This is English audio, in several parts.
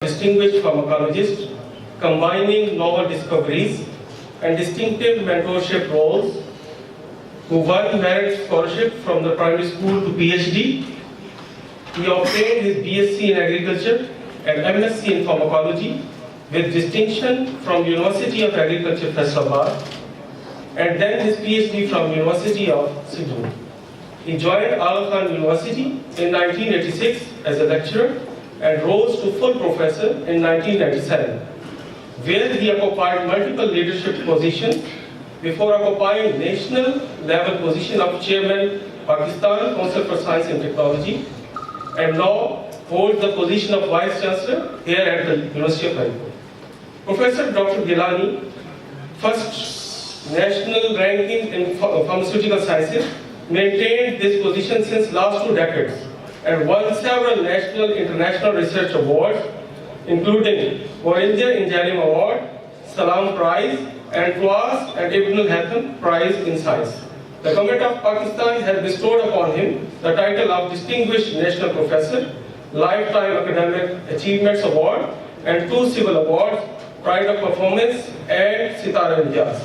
distinguished pharmacologist, combining novel discoveries and distinctive mentorship roles, who won merit scholarship from the primary school to PhD. He obtained his BSc in Agriculture and MSc in Pharmacology with distinction from University of Agriculture, Faisalabad, and then his PhD from University of Sydney. He joined Al Khan University in 1986 as a lecturer and rose to full professor in 1997, where he occupied multiple leadership positions before occupying national level position of Chairman Pakistan Council for Science and Technology, and now holds the position of Vice Chancellor here at the University of Haripur. Professor Dr. Gilani, first national ranking in pharmaceutical sciences, maintained this position since last 2 decades and won several national international research awards, including Boringer Engineering Award, Salam Prize, and Tuas and Ibn al-Haytham Prize in Science. The Government of Pakistan has bestowed upon him the title of Distinguished National Professor, Lifetime Academic Achievements Award, and 2 civil awards, Pride of Performance and Sitara Injaz.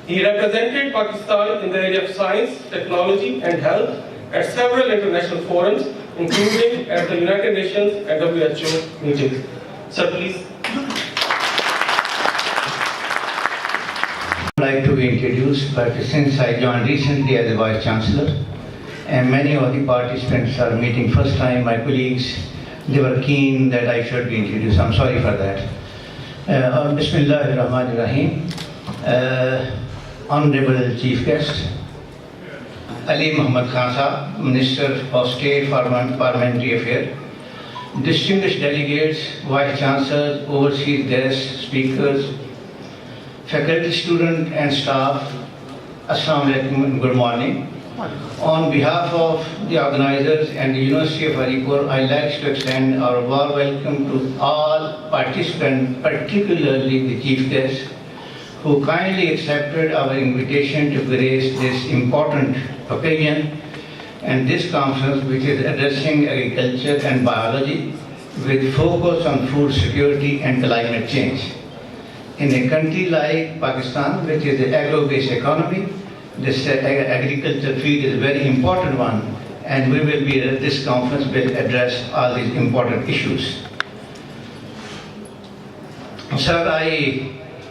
He represented Pakistan in the area of science, technology, and health at several international forums, including at the United Nations and WHO meetings. Sir, please. I'd like to be introduced, but since I joined recently as a Vice Chancellor, and many of the participants are meeting first time, my colleagues, they were keen that I should be introduced. I'm sorry for that. Bismillahir Rahmanir Rahim. Honorable Chief Guest, Ali Muhammad Khan Sahab, Minister of State for Parliamentary Affairs, distinguished delegates, Vice Chancellors, overseas guests, speakers, faculty, students and staff, Assalamu alaikum and good morning. On behalf of the organizers and the University of Haripur, I'd like to extend our warm welcome to all participants, particularly the Chief Guest, who kindly accepted our invitation to grace this important occasion and this conference, which is addressing agriculture and biology with focus on food security and climate change. In a country like Pakistan, which is an agro-based economy, this agriculture field is a very important one, and we will be at this conference will address all these important issues. Sir,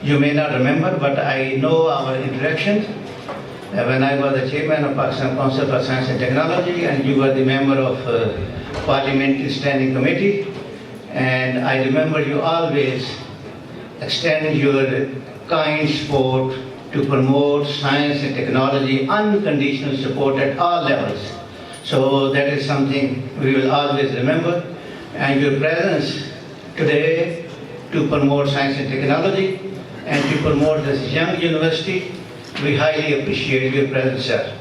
you may not remember, but I know our interactions when I was the chairman of Pakistan Council for Science and Technology, and you were the member of Parliamentary Standing Committee, and I remember you always extend your kind support to promote science and technology, unconditional support at all levels. So that is something we will always remember, and your presence today to promote science and technology and to promote this young university, we highly appreciate your presence, sir.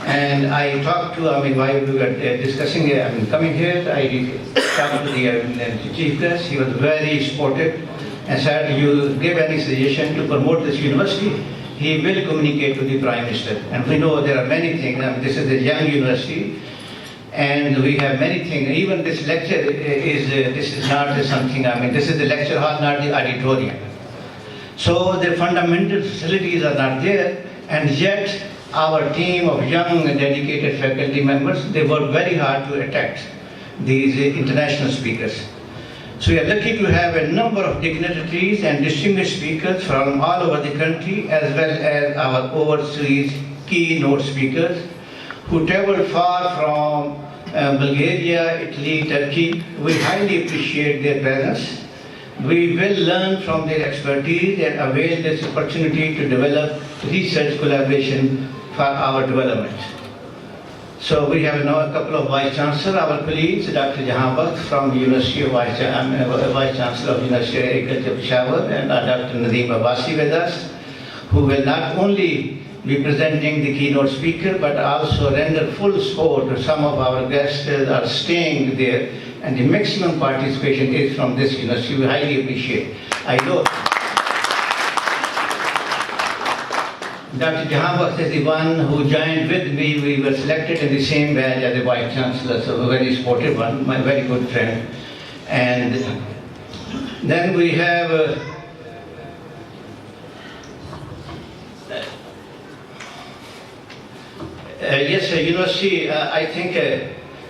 And I talked to, while we were discussing, coming here, I talked to the Chief Guest. He was very supportive and said, you give any suggestion to promote this university, he will communicate to the Prime Minister. And we know there are many things. This is a young university, and we have many things. Even this lecture this is not something, this is the lecture hall, not the auditorium. So the fundamental facilities are not there, and yet our team of young and dedicated faculty members, they work very hard to attract these international speakers. So we are lucky to have a number of dignitaries and distinguished speakers from all over the country, as well as our overseas keynote speakers who traveled far from Bulgaria, Italy, Turkey. We highly appreciate their presence. We will learn from their expertise and avail this opportunity to develop research collaboration for our development. So we have now a couple of Vice Chancellors, our colleagues, Dr. Jahanbakht from the University of Vice Chancellor of University of Agriculture, Peshawar, and Dr. Nadeem Abbasi with us, who will not only be presenting the keynote speaker, but also render full support to some of our guests that are staying there, and the maximum participation is from this university. We highly appreciate. I know Dr. Jahan is the one who joined with me. We were selected in the same batch as the Vice Chancellor, so a very supportive one, my very good friend. And then we have yes, university, I think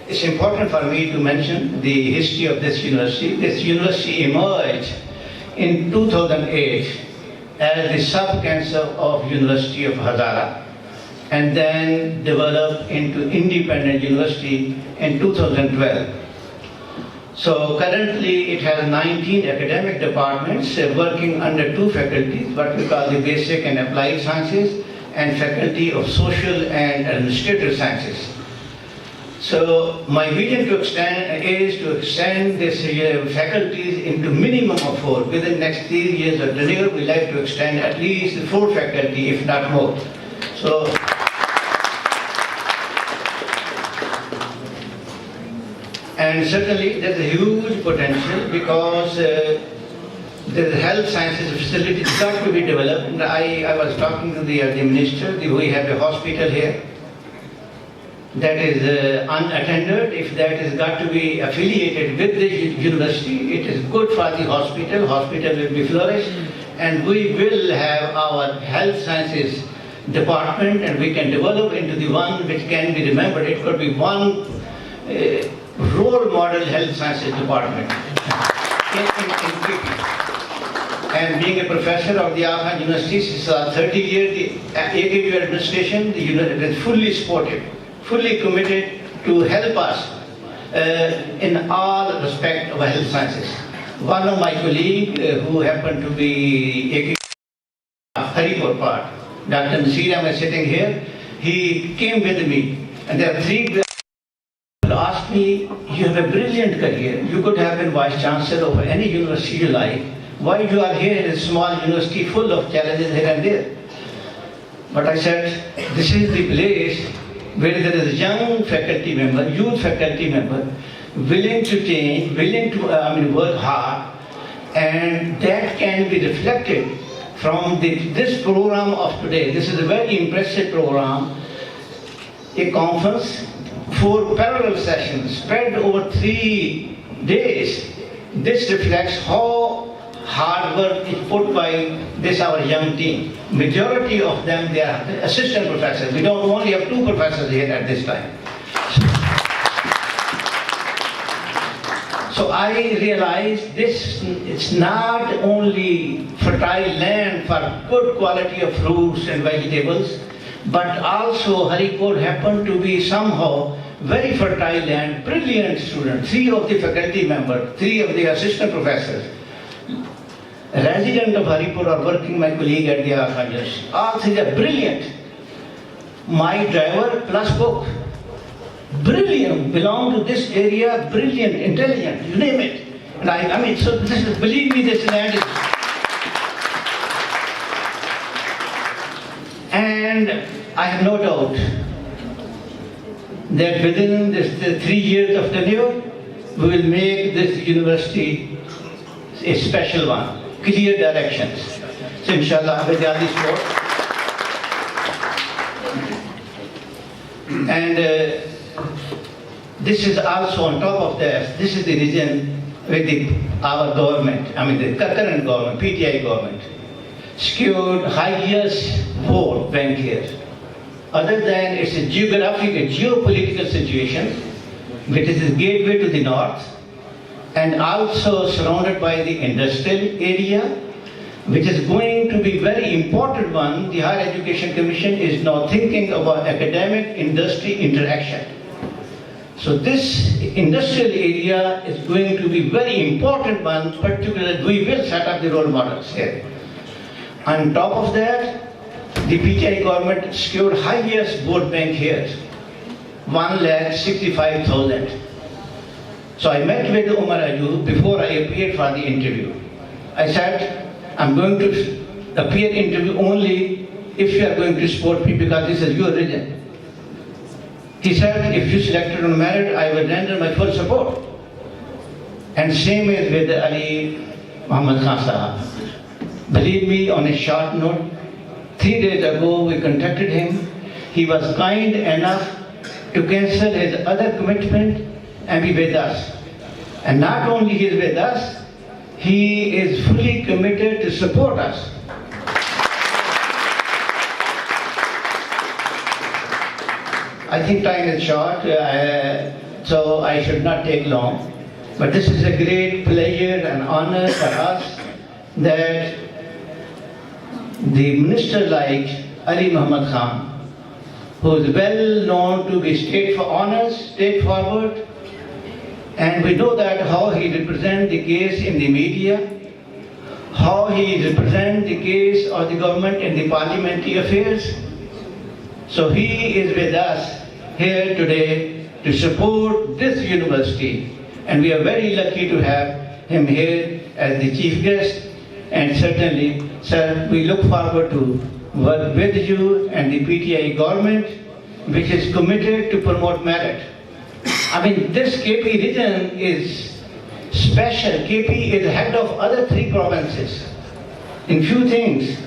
it's important for me to mention the history of this university. This university emerged in 2008 as the sub-cancer of University of Hazara, and then developed into independent university in 2012. So currently it has 19 academic departments working under 2 faculties, what we call the basic and applied sciences, and faculty of social and administrative sciences. So my vision is to extend this faculties into minimum of 4. Within the next 3 years of tenure, we like to extend at least 4 faculty, if not more. So, and certainly there's a huge potential because the health sciences facility has got to be developed. And I was talking to the minister. We have a hospital here that is unattended. If that has got to be affiliated with the university, it is good for the hospital. Hospital will be flourished, and we will have our health sciences department, and we can develop into the one which can be remembered. It could be one role model health sciences department in and being a professor of the Aon University since 30 years, the AKU administration, the university is fully supportive, fully committed to help us in all respect of health sciences. One of my colleagues who happened to be AKU Haripur part, Dr. Nasir is sitting here, he came with me, and there are 3 people who asked me, you have a brilliant career, you could have been Vice Chancellor of any university you like. Why you are here in a small university full of challenges here and there? But I said, this is the place where there is a young faculty member, youth faculty member, willing to change, willing to work hard, and that can be reflected from this program of today. This is a very impressive program, a conference, 4 parallel sessions spread over 3 days. This reflects how hard work is put by our young team. Majority of them, they are assistant professors. We don't only have 2 professors here at this time. So I realized this is not only fertile land for good quality of fruits and vegetables, but also Haripur happened to be somehow very fertile land, brilliant students, 3 of the faculty members, 3 of the assistant professors. Resident of Haripur are working, my colleague at the Aon University. All 3 are brilliant. My driver plus cook, brilliant, belong to this area, brilliant, intelligent, you name it. And I mean, so this is, believe me, this land is. And I have no doubt that within the 3 years of tenure, we will make this university a special one. Clear directions. So inshallah, with all this support. And this is also on top of that, this is the reason with our government, the current government, PTI government, secured highest vote bank here. Other than its geographic and geopolitical situation, which is a gateway to the north, and also surrounded by the industrial area, which is going to be very important one. The Higher Education Commission is now thinking about academic industry interaction. So this industrial area is going to be very important one, particularly we will set up the role models here. On top of that, the PTI government secured highest vote bank here, 1,65,000. So I met with Umar Ayub before I appeared for the interview. I said, I'm going to appear interview only if you are going to support me because this is your region. He said, if you selected on merit, I will render my full support. And same is with Ali Muhammad Khan Sahab. Believe me, on a short note, 3 days ago we contacted him. He was kind enough to cancel his other commitment and be with us. And not only he is with us, he is fully committed to support us. I think time is short, so I should not take long. But this is a great pleasure and honor for us that the minister like Ali Muhammad Khan, who is well known to be straightforward, and we know that how he represents the case in the media, how he represents the case of the government in the parliamentary affairs. So he is with us here today to support this university, and we are very lucky to have him here as the chief guest. And certainly, sir, we look forward to work with you and the PTI government, which is committed to promote merit. I mean, this KP region is special. KP is head of other 3 provinces in few things.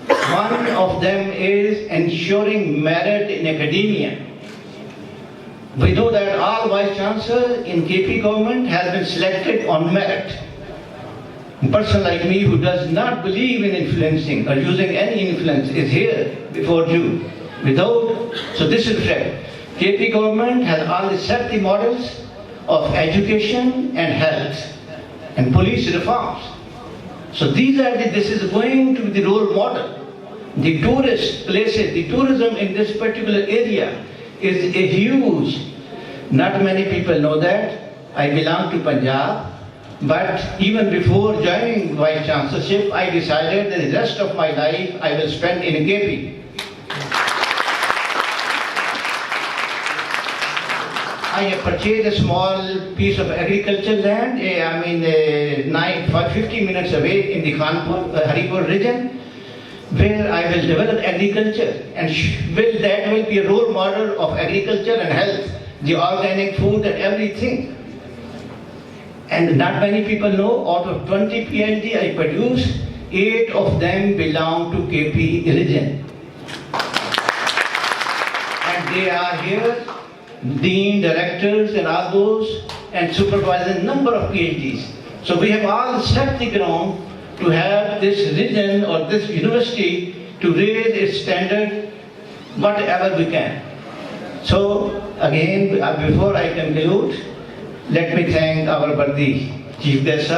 One of them is ensuring merit in academia. We know that all vice chancellors in KP government has been selected on merit. A person like me who does not believe in influencing or using any influence is here before you. So this is fair. KP government has already set the models of education and health and police reforms. So this is going to be the role model. The tourist places, the tourism in this particular area is a huge. Not many people know that. I belong to Punjab, but even before joining Vice Chancellorship, I decided that the rest of my life I will spend in KP. I have purchased a small piece of agricultural land, 50 minutes away in the Haripur region, where I will develop agriculture, and that will be a role model of agriculture and health, the organic food and everything. And not many people know, out of 20 PhD I produced, 8 of them belong to KP region. And they are here, dean, directors and all those, and supervise a number of PhDs. So we have all set the ground to have this region or this university to raise its standard whatever we can. So again, before I conclude, let me thank our Bardi Chief Guest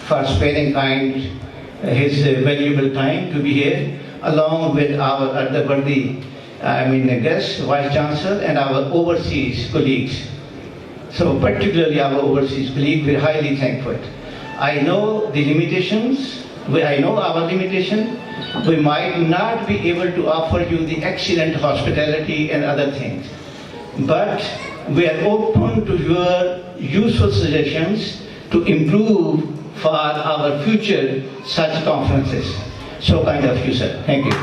for sparing his valuable time to be here, along with our other Bardi guests, Vice Chancellor, and our overseas colleagues. So particularly our overseas colleagues, we're highly thankful. I know the limitations, I know our limitation. We might not be able to offer you the excellent hospitality and other things, but we are open to your useful suggestions to improve for our future such conferences. So kind of you, sir. Thank you.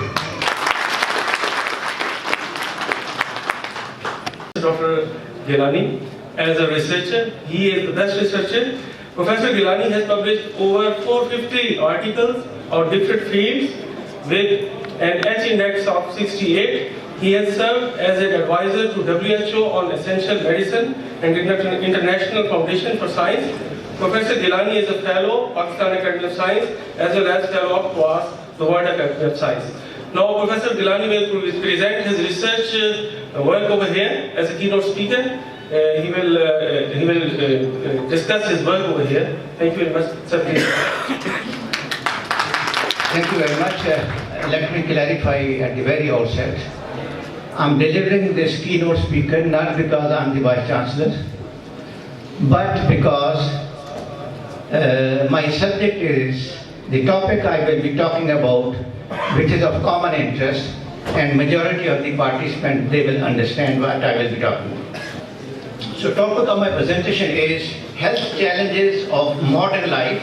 Dr. Gilani, as a researcher, he is the best researcher. Professor Gilani has published over 450 articles on different fields with an H index of 68. He has served as an advisor to WHO on essential medicine and International Foundation for Science. Professor Gilani is a fellow Pakistan Academy of Science as well as fellow of QAS, the World Academy of Science. Now Professor Gilani will present his research work over here as a keynote speaker. He will discuss his work over here. Thank you very much, sir. Thank you very much. Let me clarify at the very outset. I'm delivering this keynote speaker not because I'm the Vice Chancellor, but because my subject is the topic I will be talking about, which is of common interest, and majority of the participants, they will understand what I will be talking about. So topic of my presentation is health challenges of modern life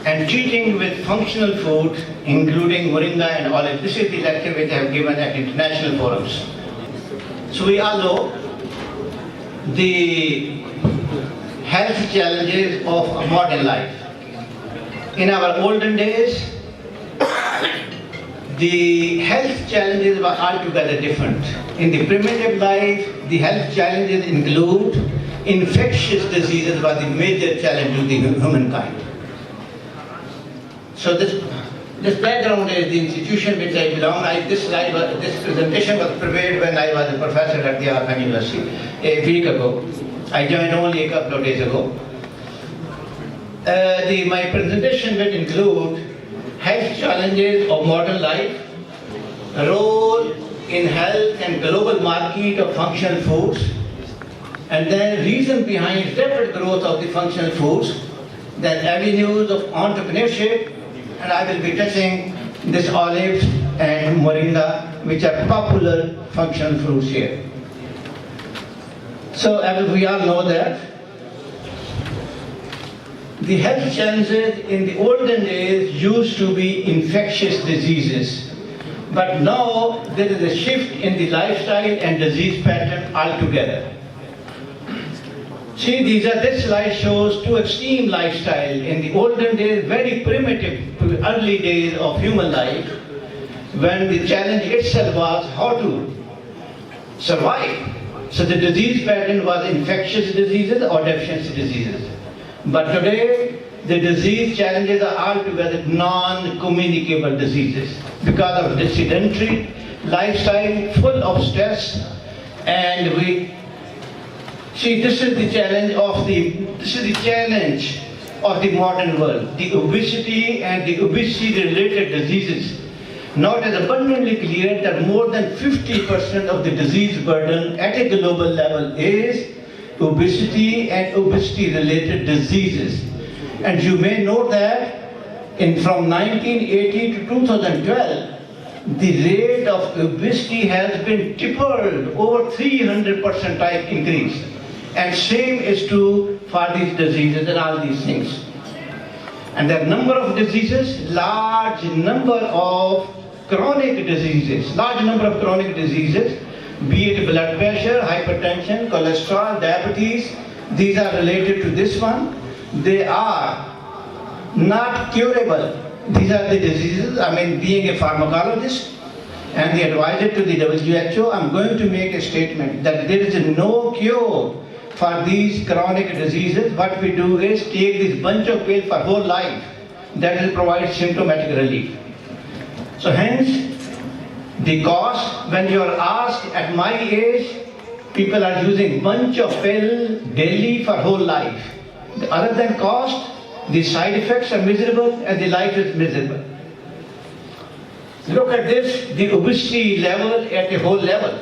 and treating with functional food, including moringa and olive. This is the lecture which I have given at international forums. So we all know the health challenges of modern life. In our olden days, the health challenges were altogether different. In the primitive life, the health challenges include infectious diseases was the major challenge to the humankind. So this background is the institution which I belong. This presentation was prepared when I was a professor at the Aon University a week ago. I joined only a couple of days ago. My presentation will include health challenges of modern life, role in health and global market of functional foods, and then reason behind rapid growth of the functional foods, then avenues of entrepreneurship, and I will be touching this olives and moringa, which are popular functional fruits here. So as we all know that the health challenges in the olden days used to be infectious diseases, but now there is a shift in the lifestyle and disease pattern altogether. See, this slide shows two extreme lifestyle. In the olden days, very primitive, early days of human life, when the challenge itself was how to survive. So the disease pattern was infectious diseases or deficiency diseases. But today, the disease challenges are altogether non-communicable diseases because of the sedentary lifestyle, full of stress, and this is the challenge of the modern world. The obesity and the obesity-related diseases. Now it is abundantly clear that more than 50% of the disease burden at a global level is obesity and obesity-related diseases. And you may know that from 1980 to 2012, the rate of obesity has been tripled, over 300% type increase. And same is true for these diseases and all these things. And there are number of diseases, large number of chronic diseases, be it blood pressure, hypertension, cholesterol, diabetes. These are related to this one. They are not curable. These are the diseases. Being a pharmacologist and the advisor to the WHO, I'm going to make a statement that there is no cure for these chronic diseases. What we do is take this bunch of pills for whole life that will provide symptomatic relief. So hence, the cost, when you are asked at my age, people are using bunch of pills daily for whole life. Other than cost, the side effects are miserable and the life is miserable. Look at this, the obesity level at a whole level.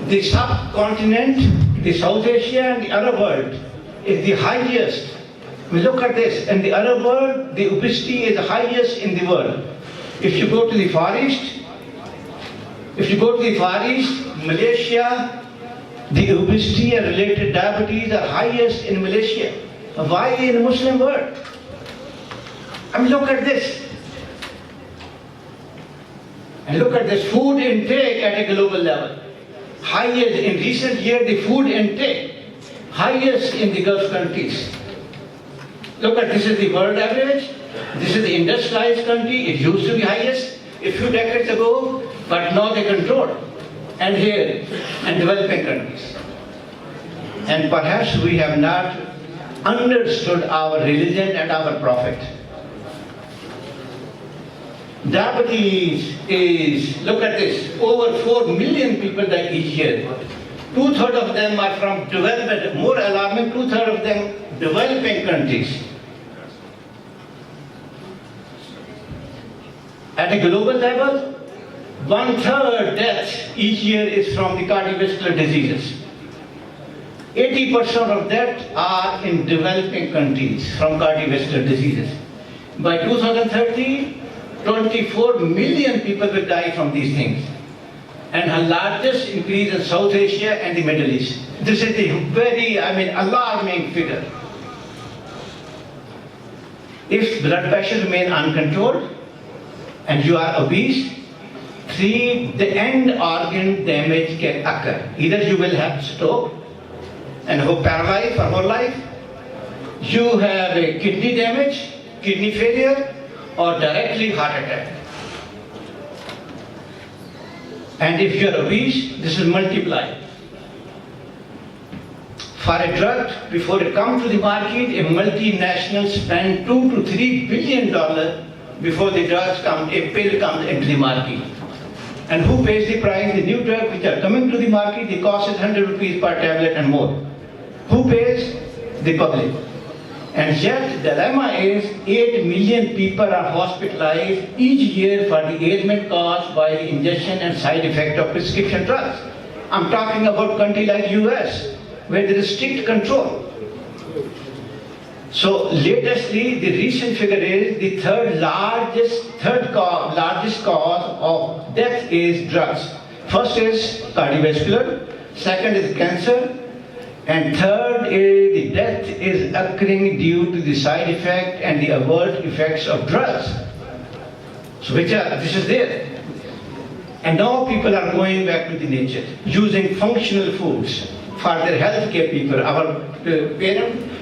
The subcontinent, the South Asia and the Arab world is the highest. We look at this, in the Arab world, the obesity is the highest in the world. If you go to the Far East, Malaysia, the obesity and related diabetes are highest in Malaysia. Why in the Muslim world? Look at this. And look at this food intake at a global level. Highest in recent years, the food intake, highest in the Gulf countries. Look at this is the world average. This is the industrialized country. It used to be highest a few decades ago, but now they control. And here, and developing countries. And perhaps we have not understood our religion and our prophet. Diabetes is, look at this, over 4 million people die each year. 2/3 of them are from development, more alarming, 2/3 of them developing countries. At a global level, 1/3 death each year is from the cardiovascular diseases. 80% of that are in developing countries from cardiovascular diseases. By 2030, 24 million people will die from these things. And the largest increase in South Asia and the Middle East. This is a very, alarming figure. If blood pressure remains uncontrolled and you are obese, the end organ damage can occur. Either you will have stroke and paralyzed for whole life, you have a kidney damage, kidney failure, or directly heart attack. And if you're obese, this is multiplied. For a drug, before it comes to the market, a multinational spends $2 to $3 billion before the drugs come, a pill comes into the market. And who pays the price? The new drugs which are coming to the market, the cost is 100 rupees per tablet and more. Who pays? The public. And yet, the dilemma is 8 million people are hospitalized each year for the ailment caused by the ingestion and side effect of prescription drugs. I'm talking about a country like US, where there is strict control. So, latestly, the recent figure is the third largest cause of death is drugs. First is cardiovascular, second is cancer, and third is the death is occurring due to the side effect and the adverse effects of drugs. So this is there. And now people are going back to the nature, using functional foods for their healthcare people. Our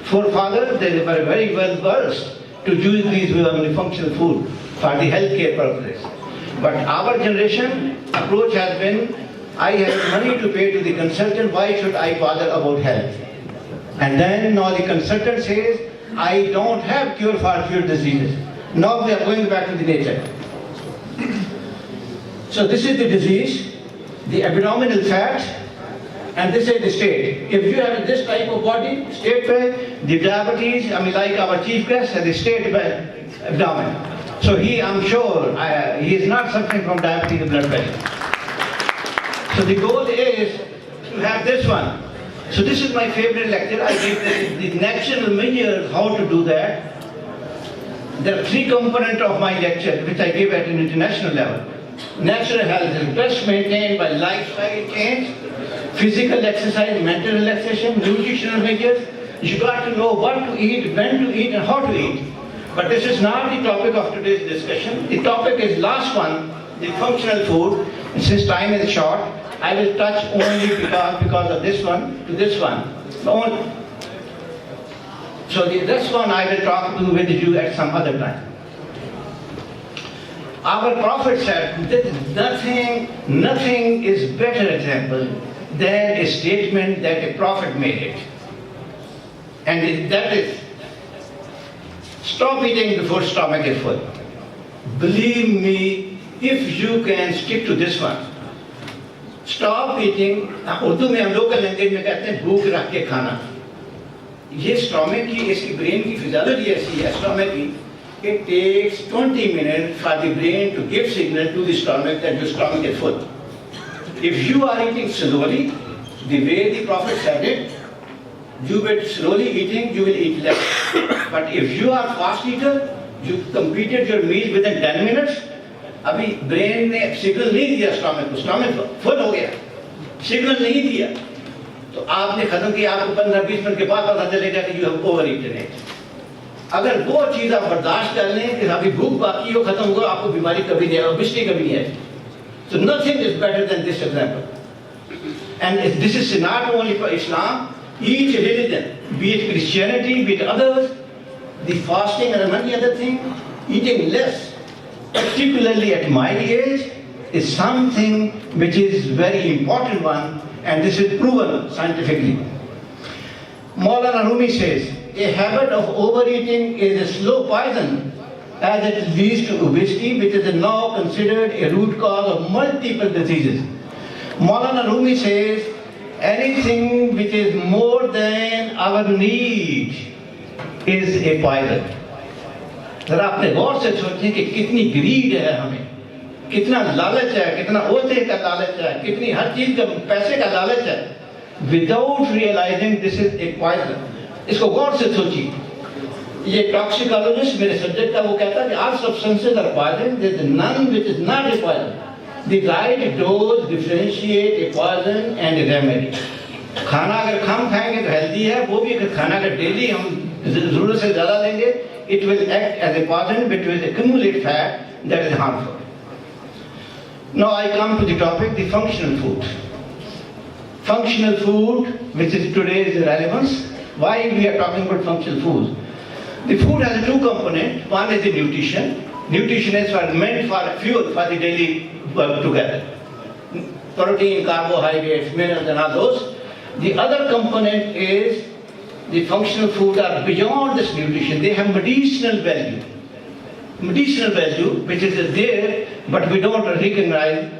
forefathers, they were very well versed to use these functional food for the healthcare purposes. But our generation approach has been, I have money to pay to the consultant, why should I bother about health? And then now the consultant says, I don't have cure for few diseases. Now we are going back to the nature. So this is the disease, the abdominal fat, and this is the state. If you have this type of body, state by the diabetes, like our chief guest has the state by abdomen. So I'm sure he is not suffering from diabetes or blood pressure. So the goal is to have this one. So this is my favorite lecture. I give the natural measures how to do that. There are 3 components of my lecture which I give at an international level. Natural health is best maintained by lifestyle change, physical exercise, mental relaxation, nutritional measures. You got to know what to eat, when to eat, and how to eat. But this is not the topic of today's discussion. The topic is last one, the functional food. And since time is short, I will touch only because of this one to this one. So this one I will talk to with you at some other time. Our Prophet said that nothing is better example than a statement that a prophet made it. And that is, stop eating before stomach is full. Believe me, if you can stick to this one, stop eating. Urdu में हम local language में कहते हैं भूख रख के खाना. ये स्टोमक की, इसकी ब्रेन की फिजियोलॉजी ऐसी है स्टोमक की. It takes 20 minutes for the brain to give signal to the stomach that your stomach is full. If you are eating slowly, the way the Prophet said it, you will slowly eating, you will eat less. But if you are fast eater, you completed your meal within 10 minutes. अभी brain ने signal नहीं दिया stomach को, stomach full हो गया, signal नहीं दिया, तो आपने खत्म किया. आपको 15-20 मिनट के बाद पता चलेगा कि you have overeaten it. अगर वो चीज आप बर्दाश्त कर लें कि अभी भूख बाकी हो, खत्म होगा, आपको बीमारी कभी नहीं आएगी, बिस्टी कभी नहीं आएगी. So nothing is better than this example. And this is not only for Islam, each religion, be it Christianity, be it others, the fasting and many other things, eating less, particularly at my age, is something which is very important one, and this is proven scientifically. Maulana Rumi says, a habit of overeating is a slow poison as it leads to obesity, which is now considered a root cause of multiple diseases. Maulana Rumi says, anything which is more than our need is a poison. जरा अपने गौर से सोचें कि कितनी grid है हमें, कितना लालच है, कितना ओहदे का लालच है, कितनी हर चीज का पैसे का लालच है. Without realizing this is a poison. इसको गौर से सोचिए. ये टॉक्सिकोलॉजिस्ट मेरे सब्जेक्ट का वो कहता है कि all substances are poison, there is none which is not a poison. The right dose differentiate a poison and a remedy. खाना अगर कम खाएंगे तो हेल्दी है, वो भी अगर खाना अगर डेली हम जरूरत से ज्यादा लेंगे, it will act as a poison which will accumulate fat that is harmful. Now I come to the topic, the functional food. Functional food, which is today's relevance. Why we are talking about functional foods? The food has 2 components. One is the nutrition. Nutrition is meant for fuel for the daily work together. protein, carbohydrates, minerals and all those. The other component is the functional food are beyond this nutrition. They have medicinal value. Medicinal value which is there, but we don't recognize.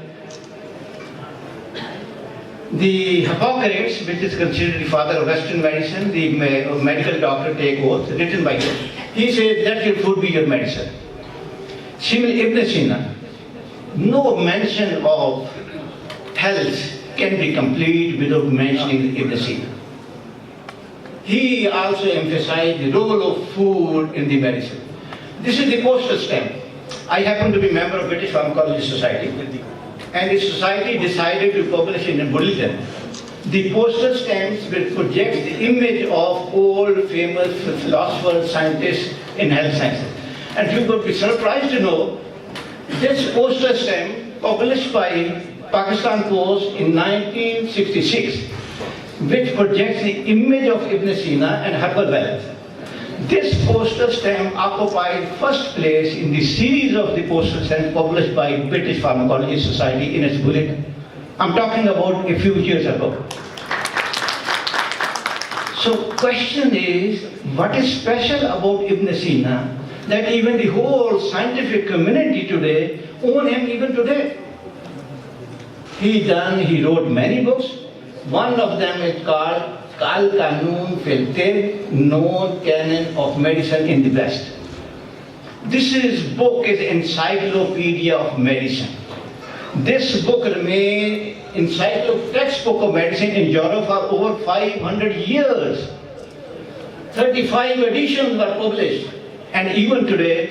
The Hippocrates, which is considered the father of Western medicine, the medical doctor take oath, written by him. He says, let your food be your medicine. Similarly, Ibn Sina, no mention of health can be complete without mentioning Ibn Sina. He also emphasized the role of food in the medicine. This is the postal stamp. I happen to be a member of British Pharmacology Society, and the society decided to publish in a bulletin the postal stamps which project the image of old famous philosophers, scientists in health sciences. And you would be surprised to know this postal stamp published by Pakistan Post in 1966, which projects the image of Ibn Sina and herbal wealth. This postal stamp occupied first place in the series of the postal stamps published by British Pharmacology Society in its bulletin. I'm talking about a few years ago. So question is, what is special about Ibn Sina that even the whole scientific community today own him even today? He wrote many books. One of them is called Al-Qanun fil Tibb, known canon of medicine in the West. This book is encyclopedia of medicine. This book remained textbook of medicine in Europe for over 500 years. 35 editions were published, and even today,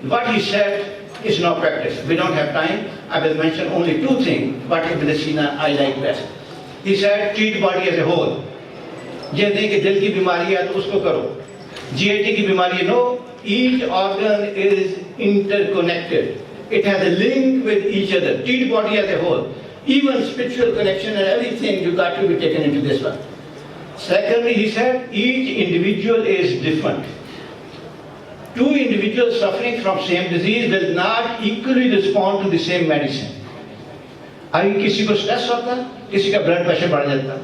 what he said is not practiced. We don't have time. I will mention only two things, but Ibn Sina I like best. He said, treat body as a whole. ये नहीं कि दिल की बीमारी है तो उसको करो, GIT की बीमारी है, no, each organ is interconnected. It has a link with each other. Treat body as a whole. Even spiritual connection and everything you got to be taken into this one. Secondly, he said, each individual is different. Two individuals suffering from same disease will not equally respond to the same medicine. अभी किसी को stress होता, किसी का blood pressure बढ़ जाता,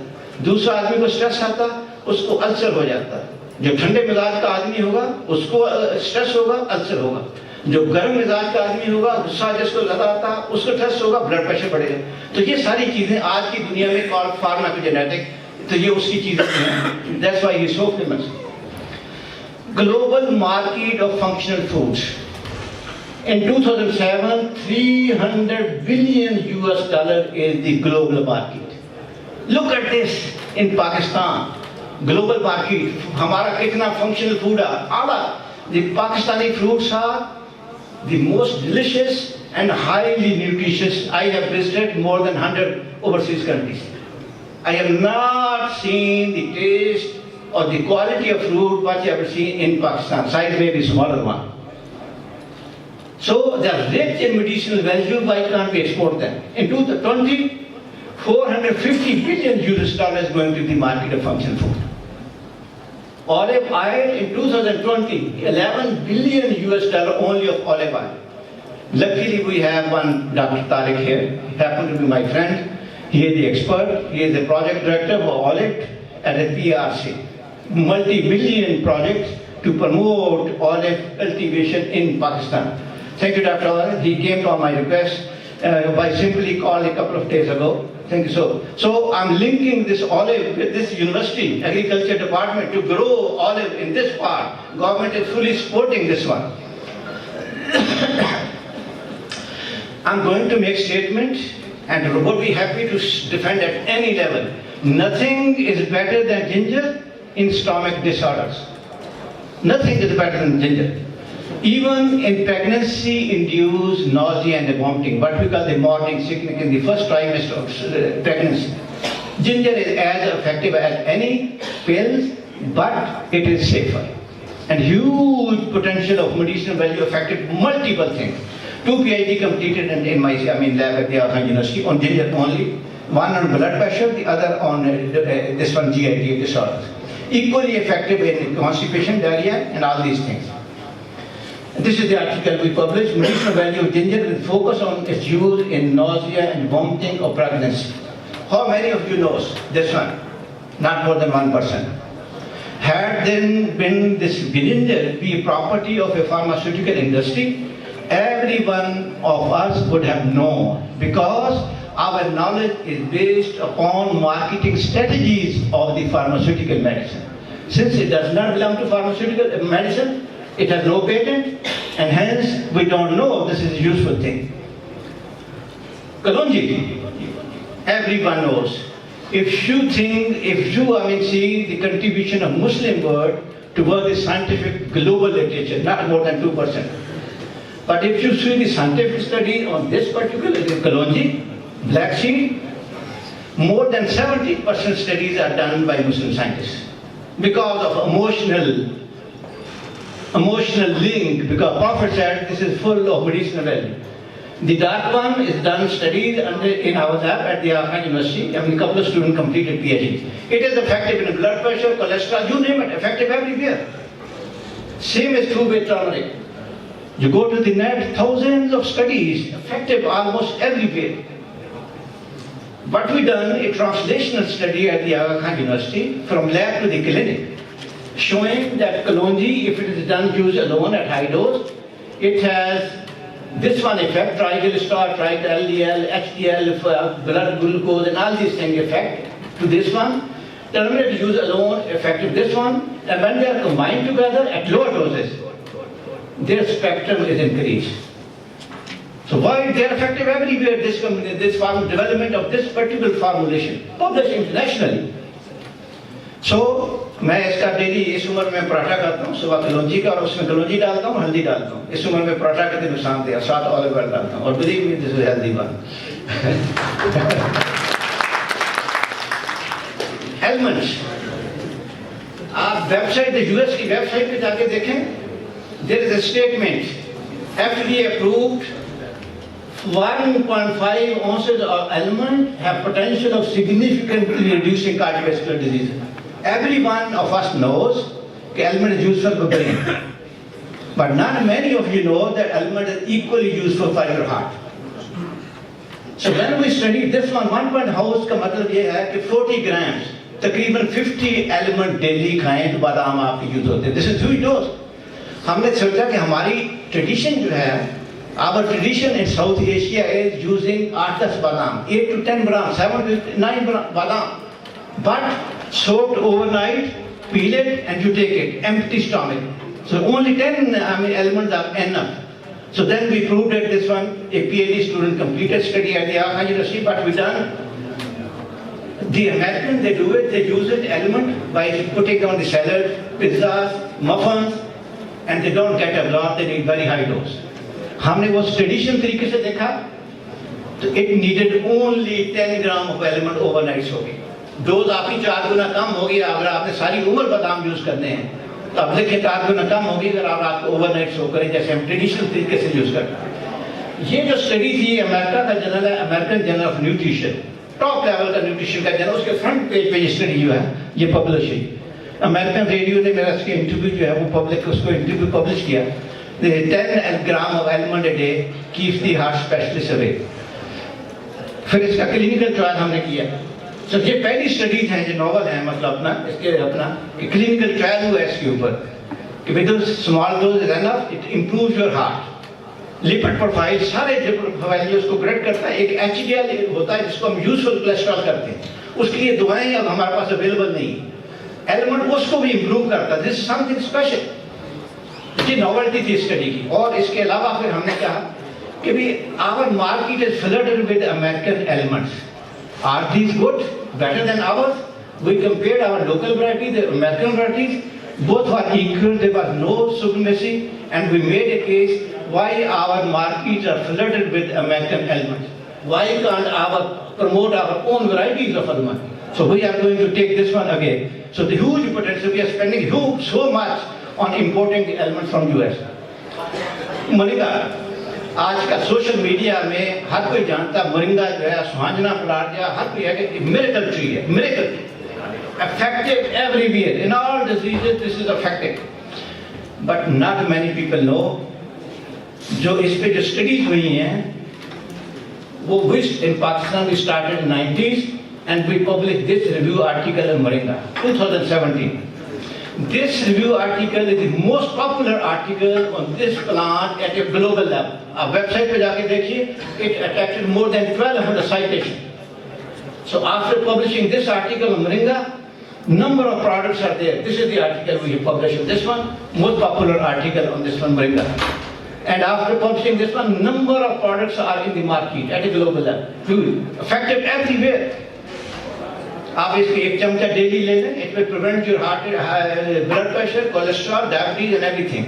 दूसरा आदमी को स्ट्रेस आता, उसको अल्सर हो जाता। जो ठंडे मिजाज का आदमी होगा उसको स्ट्रेस होगा, अल्सर होगा। जो गर्म मिजाज का आदमी होगा, गुस्सा जिसको ज्यादा आता, उसको स्ट्रेस होगा, ब्लड प्रेशर बढ़ेगा। तो ये सारी चीजें आज की दुनिया में कॉल्ड फार्माकोजेनेटिक, तो ये उसकी चीजें हैं। That's why he is so famous. Global market of functional foods. In 2007, $300 billion is the global market. Look at this in Pakistan. Global market. हमारा कितना functional food है? The Pakistani fruits are the most delicious and highly nutritious. I have visited more than 100 overseas countries. I have not seen the taste or the quality of fruit what you ever seen in Pakistan. Size may be smaller one. So they are rich in medicinal value. Why can't we export them? In 2020, $450 billion is going to the market of functional food. Olive oil in 2020, $11 billion only of olive oil. Luckily, we have one Dr. Tariq here. He happened to be my friend. He is the expert. He is the project director for olive at the PRC. Multi-billion project to promote olive cultivation in Pakistan. Thank you, Dr. Olive. He came on my request by simply calling a couple of days ago. Thank you so. So I'm linking this olive with this university, agriculture department to grow olive in this part. Government is fully supporting this one. I'm going to make statement and would be happy to defend at any level. Nothing is better than ginger in stomach disorders. Nothing is better than ginger. Even in pregnancy-induced nausea and vomiting, what we call the morning sickness in the first trimester of pregnancy, ginger is as effective as any pills, but it is safer. And huge potential of medicinal value affected multiple things. 2 PhD completed in my lab at the Aon University on ginger only. One on blood pressure, the other on this one GIT disorders. Equally effective in constipation, diarrhea, and all these things. This is the article we published. Medicinal value of ginger with focus on its use in nausea and vomiting or pregnancy. How many of you knows this one? Not more than 1%. Had then been this ginger be a property of a pharmaceutical industry, every one of us would have known, because our knowledge is based upon marketing strategies of the pharmaceutical medicine. Since it does not belong to pharmaceutical medicine, it has no patent, and hence we don't know this is a useful thing. Kalonji, everyone knows. If you see the contribution of Muslim world towards the scientific global literature, not more than 2%. But if you see the scientific study on this particular Kalonji, black seed, more than 70% studies are done by Muslim scientists because of emotional link, because Prophet said this is full of medicinal value. The dark one is done studies in our lab at the Aon University, and a couple of students completed PhDs. It is effective in blood pressure, cholesterol, you name it, effective everywhere. Same is true with turmeric. You go to the net, thousands of studies, effective almost everywhere. But we done a translational study at the Aon University from lab to the clinic, showing that Kalonji, if it is done used alone at high dose, it has this one effect, triglyceride, LDL, HDL, blood glucose, and all these things effect to this one. Turmeric used alone, effective this one, and when they are combined together at lower doses, their spectrum is increased. So why they are effective everywhere? This development of this particular formulation, published internationally. So मैं इसका daily इस उम्र में पराठा करता हूँ, सुबह कलौंजी का, और उसमें कलौंजी डालता हूँ, हल्दी डालता हूँ. इस उम्र में पराठा करते नुकसान दिया, साथ ऑलिव ऑयल डालता हूँ, और believe me, this is healthy one. Almonds. आप वेबसाइट, US की वेबसाइट पे जाके देखें, there is a statement, FDA approved 1.5 ounces of almond have potential of significantly reducing cardiovascular disease. Every one of us knows that almond is useful for brain. But not many of you know that almond is equally useful for your heart. So when we study this one 1.5 ounce का मतलब ये है कि 40 grams, तकरीबन 50 almond daily खाएं तो बादाम आपके यूज होते हैं. This is huge dose. हमने सोचा कि हमारी tradition जो है, our tradition in South Asia is using 8-10 badam, 8 to 10 grams, 7 to 9 badam, but soaked overnight, peel it, and you take it, empty stomach. So only 10 almonds are enough. So then we proved that this one, a PhD student completed study at the Aon University, but we done. The Americans, they do it, they use it, almond, by putting on the salad, pizzas, muffins, and they don't get a lot, they need very high dose. हमने वो traditional तरीके से देखा, तो it needed only 10 grams of almond overnight soaking. Dose आपकी 4 गुना कम होगी अगर आपने सारी उम्र बादाम यूज करने हैं, तो अब देखिए 4 गुना कम होगी अगर आप रात को ओवरनाइट सो करें, जैसे हम ट्रेडिशनल तरीके से यूज करते हैं. ये जो स्टडी थी अमेरिका का जर्नल है, American journal of nutrition, top level का न्यूट्रिशन का जर्नल, उसके फ्रंट पेज पे ये स्टडी जो है ये पब्लिश हुई. अमेरिकन रेडियो ने मेरा इसके इंटरव्यू जो है वो पब्लिक उसको इंटरव्यू पब्लिश किया. 10 grams of almond a day keeps the heart specialist away. फिर इसका क्लिनिकल ट्रायल हमने किया. तो ये पहली स्टडीज हैं जो नॉवल है, मतलब अपना इसके अपना क्लिनिकल ट्रायल हुआ इसके ऊपर कि with small dose is enough, it improves your heart, lipid profile सारे वैल्यूज को करेक्ट करता है. एक HDL होता है जिसको हम यूजफुल कोलेस्ट्रॉल करते हैं, उसके लिए दवाएं अब हमारे पास अवेलेबल नहीं. एलमंड उसको भी इंप्रूव करता है. This is something special. ये नॉवेल्टी थी स्टडी की. और इसके अलावा फिर हमने कहा कि भी our market is flooded with American elements. Are these good, better than ours? We compared our local variety, the American varieties, both were equal, there was no supremacy, and we made a case why our markets are flooded with American elements. Why can't our promote our own varieties of almond? So we are going to take this one again. So the huge potential, we are spending so much on importing the elements from US. Moringa, आज का social media में हर कोई जानता moringa जो है, सुहांजना plant या हर कोई है कि मिरेकल ट्री है, miracle, effective everywhere in all diseases. This is effective, but not many people know जो इस पे जो स्टडीज हुई हैं वो which in Pakistan we started in 90s and we published this review article in Moringa 2017. This review article is the most popular article on this plant at a global level. आप website पे जाके देखिए, it attracted more than 1200 citations. So after publishing this article on Moringa, number of products are there. This is the article we have published. This one, most popular article on this one, Moringa. And after publishing this one, number of products are in the market at a global level. Effective everywhere. आप इसके एक चमचा daily ले लें, it will prevent your heart, blood pressure, cholesterol, diabetes and everything.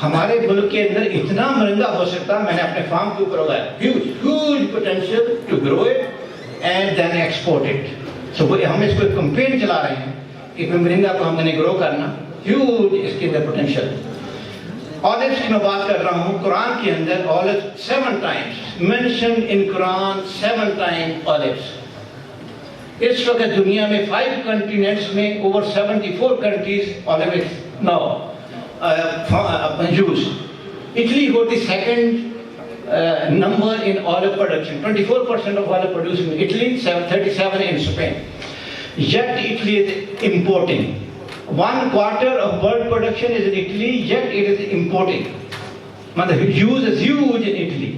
हमारे मुल्क के अंदर इतना मोरिंगा हो सकता, मैंने अपने फार्म के ऊपर उगाया, huge potential to grow it and then export it. So हम इसको कैंपेन चला रहे हैं कि मोरिंगा को हमने ग्रो करना, huge इसके अंदर potential. Olives की मैं बात कर रहा हूँ, कुरान के अंदर olives 7 times mentioned in Quran, 7 times olives. इस वक्त दुनिया में 5 continents में over 74 countries olive is now used. Italy got the second number in olive production. 24% of olive produced in Italy, 37 in Spain. Yet Italy is importing. 1/4 of world production is in Italy, yet it is importing. मतलब use is huge in Italy.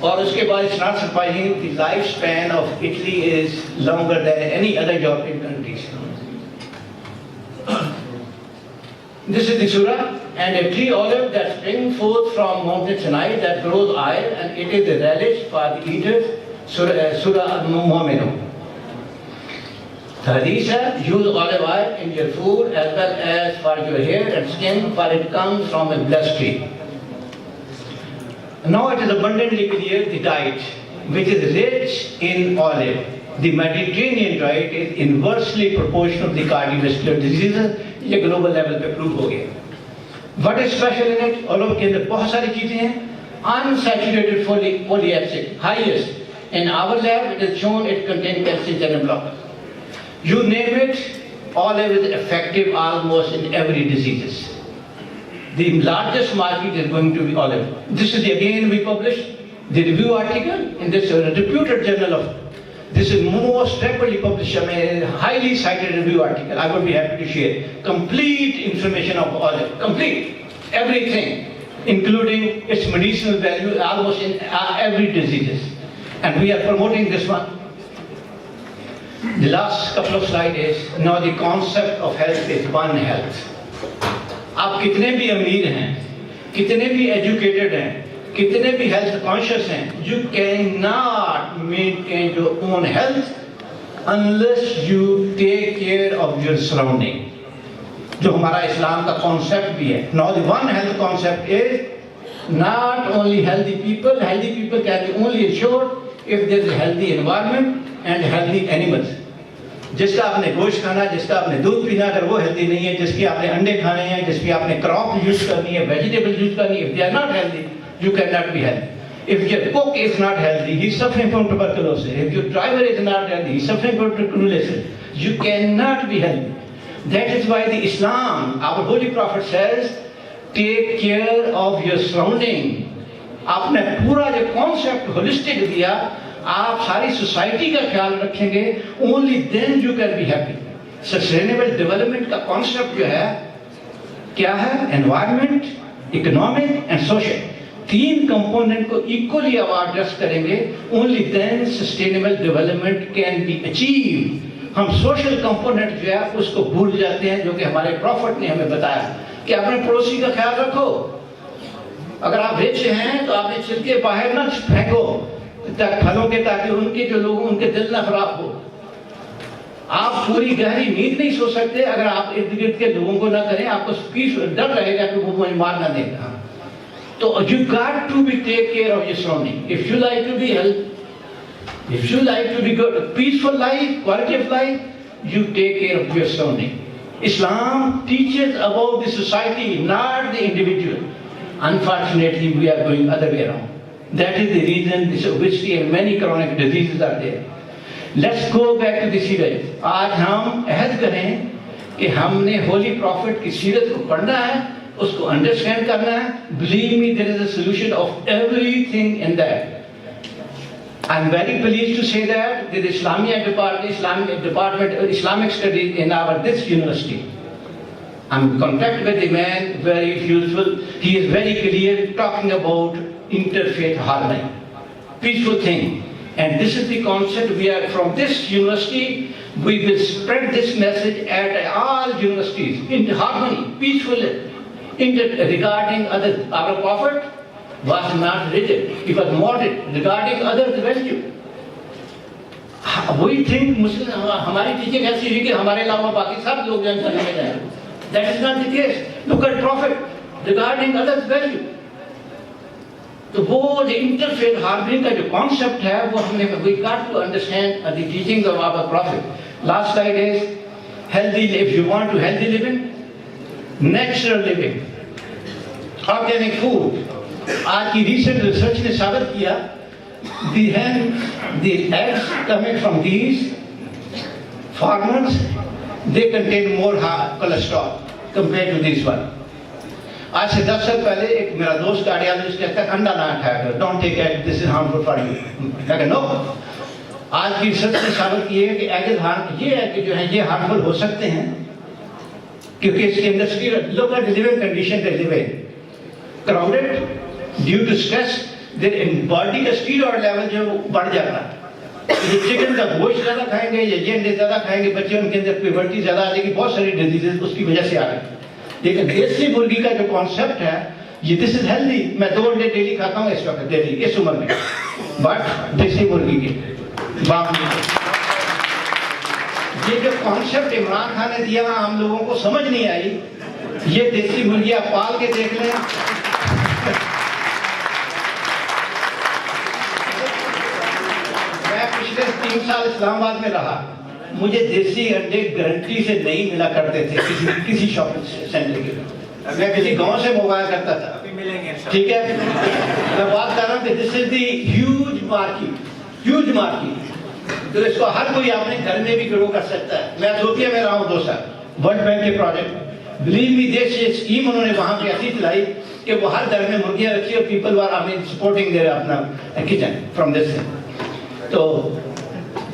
और उसके बाद it's not surprising the lifespan of Italy is longer than any other European countries. This is the surah and a tree olive that springs forth from Mount Sinai that grows oil and it is a relish for the eaters. Surah Al-Mu'minun. The hadith says, use olive oil in your food as well as for your hair and skin, for it comes from a blessed tree. Now it is abundantly clear the diet, which is rich in olive. The Mediterranean diet is inversely proportional to the cardiovascular diseases. ये global level पे prove हो गया. What is special in it? Olive के अंदर बहुत सारी चीजें हैं. Unsaturated fatty acid, highest. In our lab, it is shown it contains calcium channel blocker. You name it, olive is effective almost in every diseases. The largest market is going to be olive. This is again we published the review article in this reputed journal of. This is most rapidly published, highly cited review article. I would be happy to share complete information of olive, complete everything, including its medicinal value almost in every diseases. And we are promoting this one. The last couple of slides is now the concept of health is one health. आप कितने भी अमीर हैं, कितने भी educated हैं, कितने भी हेल्थ कॉन्शियस हैं, you cannot maintain your own health unless you take care of your surrounding. जो हमारा इस्लाम का कॉन्सेप्ट भी है. Now the one health concept is not only healthy people can be only assured if there is a healthy environment and healthy animals. जिसका आपने गोश्त खाना, जिसका आपने दूध पीना, अगर वो हेल्दी नहीं है, जिसकी आपने अंडे खाने हैं, जिसकी आपने क्रॉप यूज करनी है, वेजिटेबल यूज करनी है, if they are not healthy, you cannot be healthy. If your cook is not healthy, he is suffering from tuberculosis. If your driver is not healthy, he is suffering from tuberculosis. You cannot be healthy. That is why the Islam, our holy prophet says, take care of your surrounding. आपने पूरा जो concept holistic दिया, आप सारी society का ख्याल रखेंगे, only then you can be happy. Sustainable development का कॉन्सेप्ट जो है क्या है? Environment, economic and social, 3 component को इक्वली आप एड्रेस करेंगे, only then sustainable development can be achieve. हम सोशल कंपोनेंट जो है उसको भूल जाते हैं, जो कि हमारे प्रॉफिट ने हमें बताया कि अपने पड़ोसी का ख्याल रखो. अगर आप रिच हैं तो आपने छिलके बाहर ना फेंको फलों के, ताकि उनके जो लोग उनके दिल ना खराब हो. आप पूरी गहरी नींद नहीं सो सकते अगर आप इर्द गिर्द के लोगों को ना करें. आपको पीस डर रहेगा कि वो मुझे मार ना देगा. तो you got to be take care of your surrounding. If you like to be healthy, if you like to be good, peaceful life, quality of life, you take care of your surrounding. Islam teaches about the society, not the individual. Unfortunately, we are going other way around. That is the reason this obesity and many chronic diseases are there. Let's go back to the seerah. आज हम अहद करें कि हमने holy prophet की सीरत को पढ़ना है उसको अंडरस्टैंड करना है. Believe me, there is a solution of everything in that. I'm very pleased to say that the Islamic department, Islamic studies in this university. I'm in contact with the man, very useful. He is very clear, talking about interfaith harmony, peaceful thing. And this is the concept. We are from this university. We will spread this message at all universities in harmony, peaceful, regarding others. Our Prophet was not rigid; he was moderate regarding others' value. We think Muslim हमारी teaching ऐसी है कि हमारे अलावा बाकी सब लोग जन्नत में जाएं. That is not the case. Look at Prophet regarding others' value. तो वो जो interfaith harmony का जो concept है वो हमने we got to understand the teachings of our Prophet. Last slide is healthy. If you want to healthy living, natural living, organic food. आज की recent research ने साबित किया the eggs coming from these farmers, they contain more cholesterol compared to this one. आज से 10 साल पहले एक मेरा दोस्त कार्डियोलॉजिस्ट कहता है अंडा ना खाया करो, don't take egg, this is harmful for you. मैं कहता नो, आज की रिसर्च ने साबित की है कि एग ये एग जो है ये हार्मफुल हो सकते हैं क्योंकि इसके अंदर look at the living condition they live in, crowded due to stress, their body का स्टीरॉयड लेवल जो बढ़ जाता है. ये चिकन का गोश्त ज्यादा खाएंगे या ये अंडे ज्यादा खाएंगे, बच्चे उनके अंदर प्यूबर्टी ज्यादा आ जाएगी, बहुत सारी डिजीजेस उसकी वजह से आ रही है. लेकिन देसी मुर्गी का जो कॉन्सेप्ट है ये दिस इज हेल्दी. मैं 2 अंडे डेली खाता हूँ इस वक्त डेली इस उम्र में, बट देसी मुर्गी के ये जो कॉन्सेप्ट इमरान खान ने दिया हम लोगों को समझ नहीं आई. ये देसी मुर्गियां पाल के देख लें. मैं पिछले 3 साल इस्लामाबाद में रहा, मुझे देसी अंडे गारंटी से नहीं मिला करते थे किसी शॉपिंग सेंटर के. मैं किसी गांव से मंगवाया करता था. ठीक है, मैं बात कर रहा हूँ कि this is the huge market. तो इसको हर कोई अपने घर में भी ग्रो कर सकता है. मैं इथियोपिया में रहा हूँ 2 साल, वर्ल्ड बैंक के प्रोजेक्ट. बिलीव मी, देश ये स्कीम उन्होंने वहां पे ऐसी चलाई कि वो हर घर में मुर्गियां रखी और पीपल वर सपोर्टिंग देयर अपना किचन फ्रॉम दिस. तो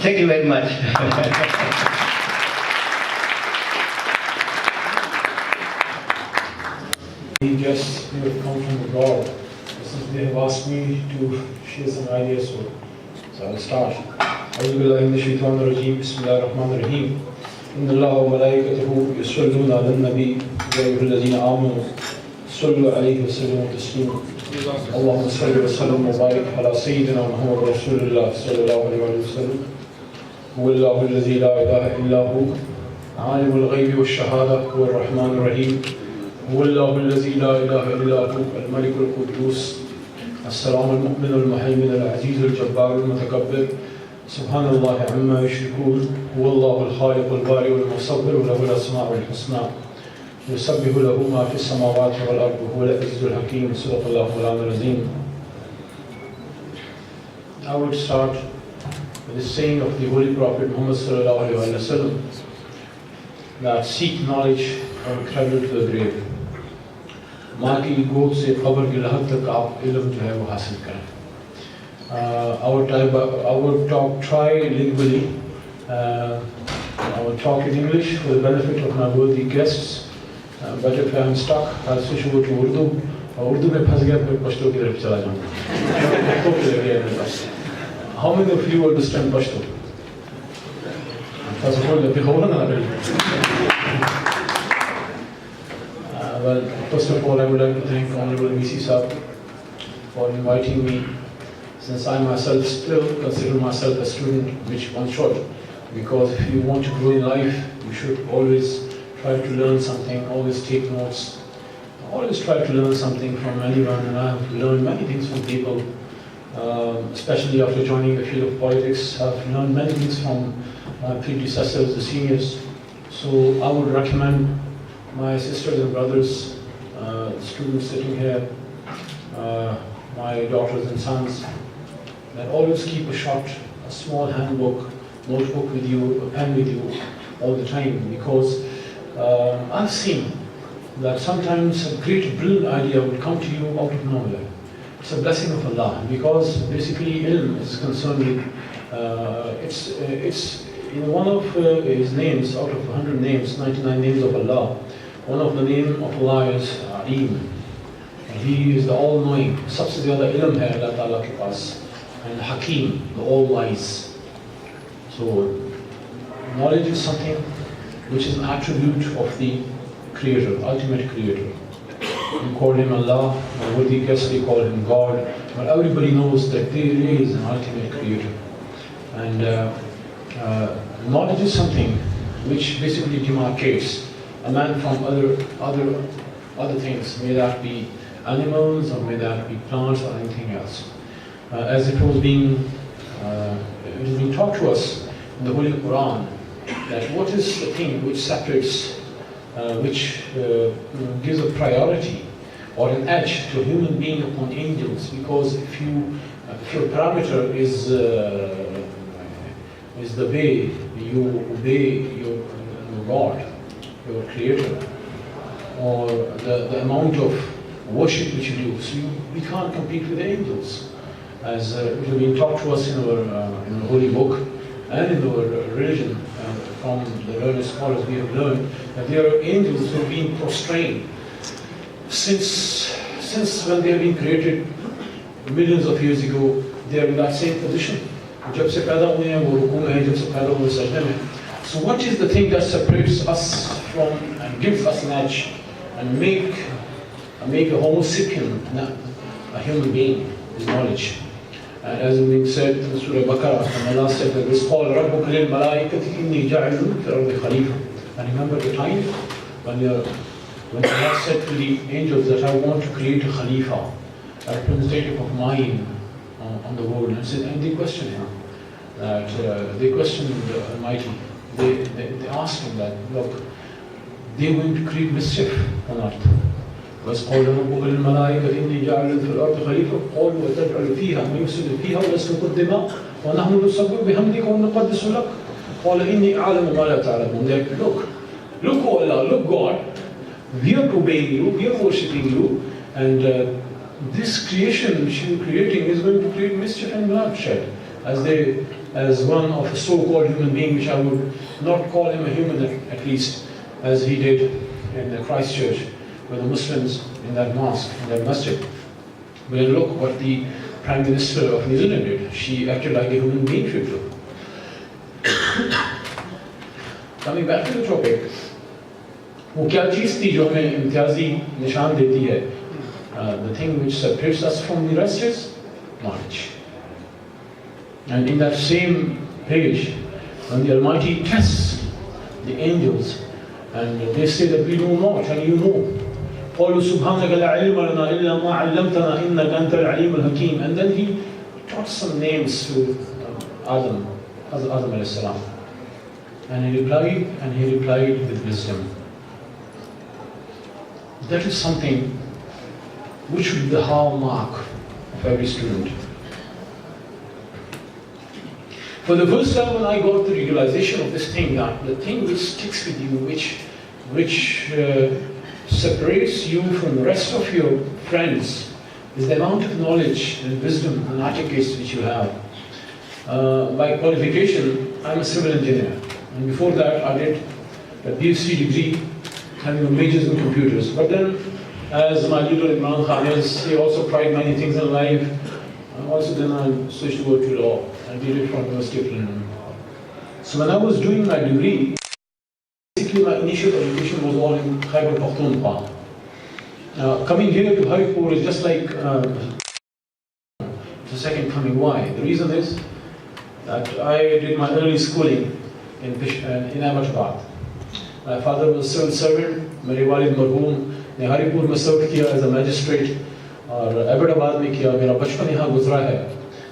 thank you very much. The guests who have come from abroad, they have asked me to share some ideas, so I'll start. أعوذ بالله من الشيطان الرجيم. بسم الله الرحمن الرحيم. إن الله وملائكته يصلون على النبي يا أيها الذين آمنوا صلوا عليه وسلموا تسليما. اللهم صل وسلم وبارك على سيدنا محمد رسول الله صلى الله عليه وسلم. هو الله الذي لا إله إلا هو عالم الغيب والشهادة هو الرحمن الرحيم. هو الله الذي لا إله إلا هو الملك القدوس السلام المؤمن المهيمن العزيز الجبار المتكبر سبحان الله عما يشركون. هو الله الخالق البارئ المصور له الأسماء الحسنى يسبح له ما في السماوات والأرض هو العزيز الحكيم. صدق الله مولانا العظيم. I would start with the saying of the Holy Prophet Muhammad sallallahu alaihi wasallam that seek knowledge from cradle to the grave. माँ की गोद से कब्र की लहद तक आप इल्म जो है वो हासिल करें. I will talk trilingually. I will talk in English for the benefit of my worthy guests. But if I am stuck, I'll switch over to Urdu. Urdu में फंस गया फिर पश्तो की तरफ चला जाऊँगा. How many of you understand Pashto? First of all, let me hold on. Well, first of all, I would like to thank Honorable VC Saab for inviting me, since I myself still consider myself a student, which one should, because if you want to grow in life, you should always try to learn something, always take notes, always try to learn something from anyone, and I have learned many things from people, especially after joining the field of politics. I've learned many things from my predecessors, the seniors. So I would recommend my sisters and brothers, students sitting here, my daughters and sons, that always keep a small handbook, notebook with you, a pen with you all the time, because I've seen that sometimes a great brilliant idea would come to you out of nowhere. It's a blessing of Allah, because basically ilm is concerned with, it's in one of his names, out of 100 names, 99 names of Allah, one of the name of Allah is Alim. He is the all-knowing. सबसे ज़्यादा इल्म है अल्लाह ताला के पास. And Hakim, the all-wise. So knowledge is something which is an attribute of the Creator, ultimate Creator. We call him Allah, or what we guessly call him God, but everybody knows that there is an ultimate Creator. And knowledge is something which basically demarcates a man from other things, may that be animals or may that be plants or anything else. As it was being taught to us in the Holy Quran, that what is the thing which separates, which gives a priority or an edge to a human being upon angels, because if your parameter is the way you obey your God, your Creator, or the amount of worship which you do, so we can't compete with the angels. As it has been taught to us in our holy book and in our religion, from the learned scholars we have learned that there are angels who have been prostrated since when they have been created millions of years ago. They are in that same position. जब से पैदा हुए हैं वो रुकू में हैं, जब से पैदा हुए सजदे में. So what is the thing that separates us from and gives us an edge and make a Homo sapien a human being is knowledge. And as being said in Surah Baqarah, and Allah said that this call رَبُّكَ لِلْمَلَائِكَةِ إِنِّي جَاعِلٌ فِي الْأَرْضِ خَلِيفَةً. And remember the time when Allah said to the angels that I want to create a Khalifa, a representative of mine on the world, and they questioned him. They questioned the Almighty. They asked him that, look, they're going to create mischief on earth. وَاسْقَوْلَ رَبُّكَ لِلْمَلَائِكَةِ إِنِّي جَاعِلٌ فِي الْأَرْضِ خَلِيفَةً قَالُوا وَتَجْعَلُ فِيهَا مَن يُفْسِدُ فِيهَا وَيَسْفِكُ الدِّمَاءَ وَنَحْنُ نُسَبِّحُ بِحَمْدِكَ وَنُقَدِّسُ لَكَ قَالَ إِنِّي أَعْلَمُ مَا لَا تَعْلَمُونَ. Look, O Allah, look God, we are obeying you, we are worshipping you, and this creation which you are creating is going to create mischief and bloodshed. As one of a so-called human being, which I would not call him a human at least, as he did in the Christchurch with the Muslims in that mosque, in that masjid. But look what the Prime Minister of New Zealand did. She acted like a human being should do. Coming back to the topic, वो क्या चीज़ थी जो हमें इम्तियाजी निशान देती है? The thing which separates us from the rest is knowledge. And in that same page, when the Almighty tests the angels, and they say that we know not, and you know. قَالُوا سُبْحَانَكَ لَا عِلْمَ لَنَا إِلَّا مَا عَلَّمْتَنَا إِنَّكَ أَنْتَ الْعَلِيمُ الْحَكِيمُ. And then he taught some names to Adam alayhi salam. And he replied with wisdom. That is something which should be the hallmark of every student. For the first time when I got the realization of this thing, that the thing which sticks with you, which separates you from the rest of your friends, is the amount of knowledge and wisdom and articles which you have. By qualification, I'm a civil engineer, and before that I did a PhD degree having a majors in computers. But then, as my leader Imran Khan is, he also tried many things in life. Also then I switched over to law. I did it from University of London. So when I was doing my degree, basically my initial education was all in Khyber Pakhtunkhwa. Coming here to Haripur is just like the second coming. Why? The reason is that I did my early schooling in Ahmedabad. My father was a civil servant. मेरे वालिद मरहूम ने हरिपुर में सर्व किया as a magistrate और अहमदाबाद में किया. मेरा बचपन यहाँ गुजरा है.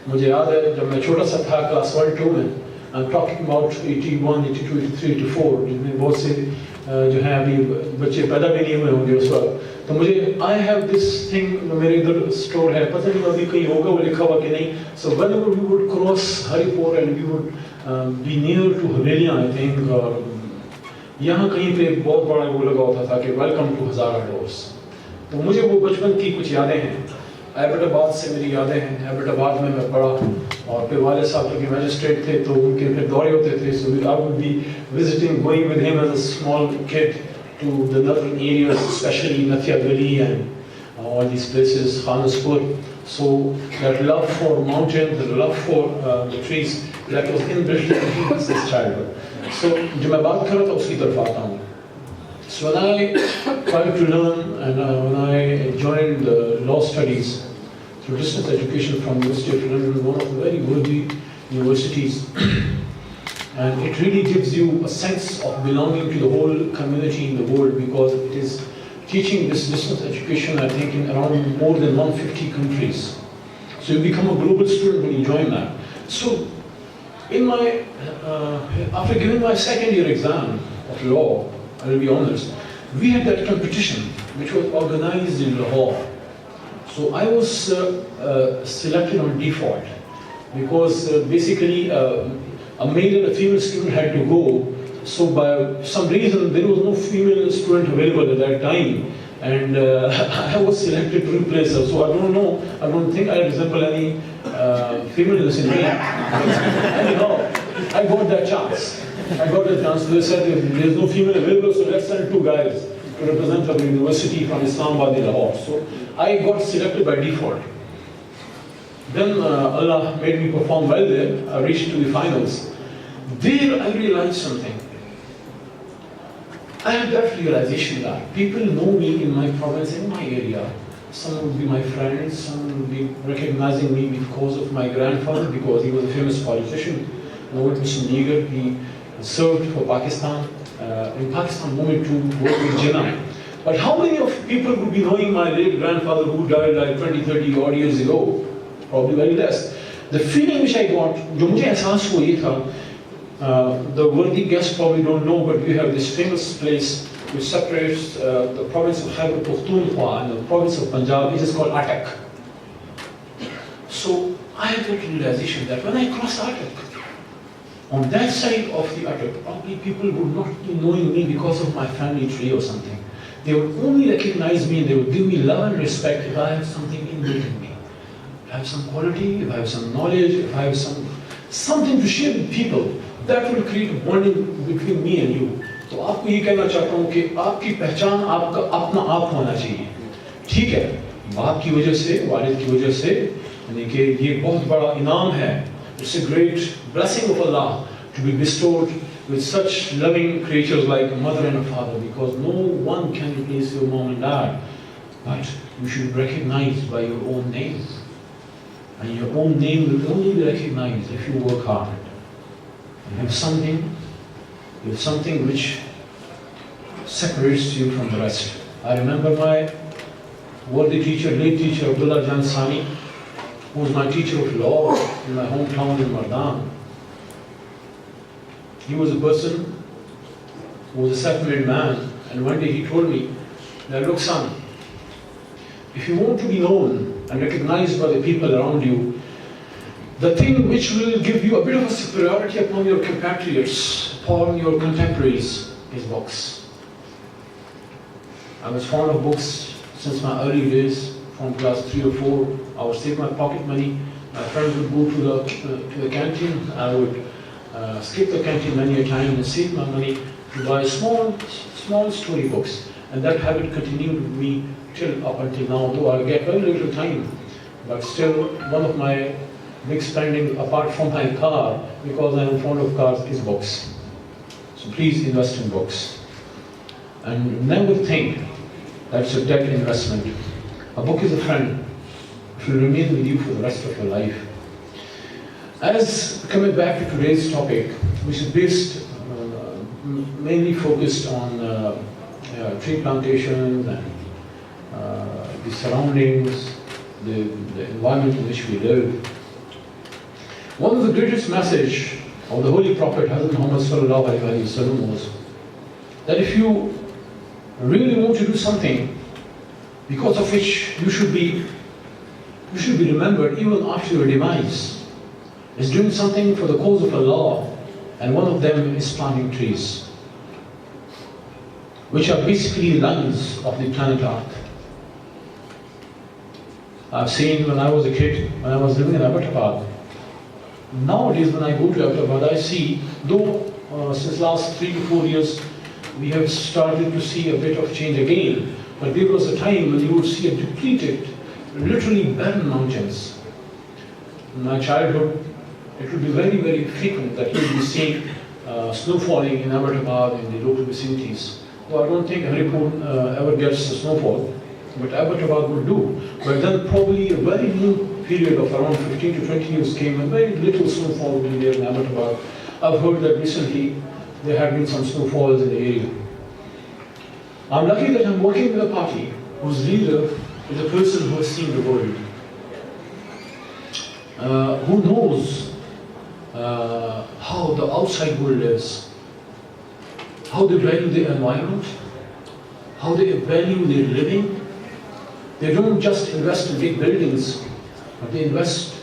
मुझे याद है जब मैं छोटा सा था क्लास 1-2 में, आई एम टॉकिंग अबाउट 81, 82, 83, 84, जिनमें बहुत से जो हैं अभी बच्चे पैदा भी नहीं हुए होंगे उस वक्त. तो मुझे आई हैव दिस थिंग, मेरे इधर स्टोर है, पता नहीं अभी कहीं होगा वो लिखा हुआ कि नहीं. So whenever we would cross Haripur and we would be near to Havelian, I think, यहाँ कहीं पे बहुत बड़ा वो लगा होता था कि वेलकम टू हज़ारा डोर्स। तो मुझे वो बचपन की कुछ यादें हैं। एबटाबाद से मेरी यादें हैं। एबटाबाद में मैं पढ़ा और फिर वाले साहब जो कि मैजिस्ट्रेट थे तो उनके फिर दौरे होते थे। So I would be visiting, going with him as a small kid to the northern areas, especially Nathia Gali and all these places, Khanapur. So that love for mountains, the love for the trees, that was inbuilt in me since childhood. So जो मैं बात कर रहा था उसकी तरफ आता हूँ. So when I tried to learn and when I joined the law studies through distance education from University of London, one of the very worthy universities, and it really gives you a sense of belonging to the whole community in the world because it is teaching this distance education, I think, in around more than 150 countries. So you become a global student when you join that. So in my, after giving my second year exam of law, I will be honest, we had that competition which was organized in Lahore. So I was selected on default because basically a male and a female student had to go. So by some reason there was no female student available at that time, and I was selected to replace her. So I don't know, I don't think I resemble any femaleness in me. Anyhow, I got that chance. They said there's no female available, so let's send two guys to represent the university from Islamabad in Lahore. So I got selected by default. Then Allah made me perform well there. I reached to the finals. There I realized something. I had that realization that people know me in my province, in my area. Some would be my friends, some would be recognizing me because of my grandfather, because he was a famous politician. Lord Mission Nigar, he served for Pakistan, in Pakistan moved to work with Jinnah. But how many of people would be knowing my late grandfather who died like 20, 30 odd years ago? Probably very less. The feeling which I got, जो मुझे एहसास हुआ ये था, the worthy guests probably don't know, but we have this famous place which separates the province of Khyber Pakhtunkhwa and the province of Punjab. It is called Attock. So I had that realization that when I crossed Attock, on that side of the Attock, probably people would not be knowing me because of my family tree or something. They would only recognize me, they would give me love and respect if I have something inbuilt in me. If I have some quality, if I have some knowledge, if I have something to share with people, that will create a bonding between me and you. तो आपको ये कहना चाहता हूँ कि आपकी पहचान आपका अपना आप होना चाहिए. ठीक है, बाप की वजह से, वालिद की वजह से, यानी कि ये बहुत बड़ा इनाम है. It's a great blessing of Allah to be bestowed with such loving creatures like a mother and a father, because no one can replace your mom and dad. But you should be recognized by your own name. And your own name will only be recognized if you work hard. You have something which separates you from the rest. I remember my worthy teacher, late teacher Abdullah Jan Sani, who was my teacher of law in my hometown in Mardan. He was a person who was a self-made man, and one day he told me that, look son, if you want to be known and recognized by the people around you, the thing which will give you a bit of a superiority upon your compatriots, upon your contemporaries, is books. I was fond of books since my early days, from class 3 or 4. I would save my pocket money. My friends would go to the canteen. I would skip the canteen many a time and save my money to buy small story books. And that habit continued with me up until now, though I get very little time. But still, one of my big spending apart from my car, because I am fond of cars, is books. So please invest in books. And never think that it's a debt investment. A book is a friend. It will remain with you for the rest of your life. As coming back to today's topic, which is based, mainly focused on tree plantations and the surroundings, the environment in which we live. One of the greatest message of the Holy Prophet Hazrat Muhammad sallallahu alaihi wasallam was that if you really want to do something because of which you should be remembered even after your demise, is doing something for the cause of Allah, and one of them is planting trees. which are basically lungs of the planet Earth. I've seen when I was a kid, when I was living in Abbottabad. Nowadays, when I go to Abbottabad, I see, though since last 3 to 4 years, we have started to see a bit of change again. But there was a time when you would see a depleted, literally barren mountains. In my childhood, it would be very, very frequent that you would be seeing snow falling in Abbottabad in the local vicinities. Though I don't think Haripur ever gets the snowfall, but Abbottabad would do. But then probably a very new period of around 15 to 20 years came and very little snowfall will be there in Abbottabad. I've heard that recently there have been some snowfalls in the area. I'm lucky that I'm working with a party whose leader is a person who has seen the world, who knows how the outside world is, how they value the environment, how they value their living. They don't just invest in big buildings, but they invest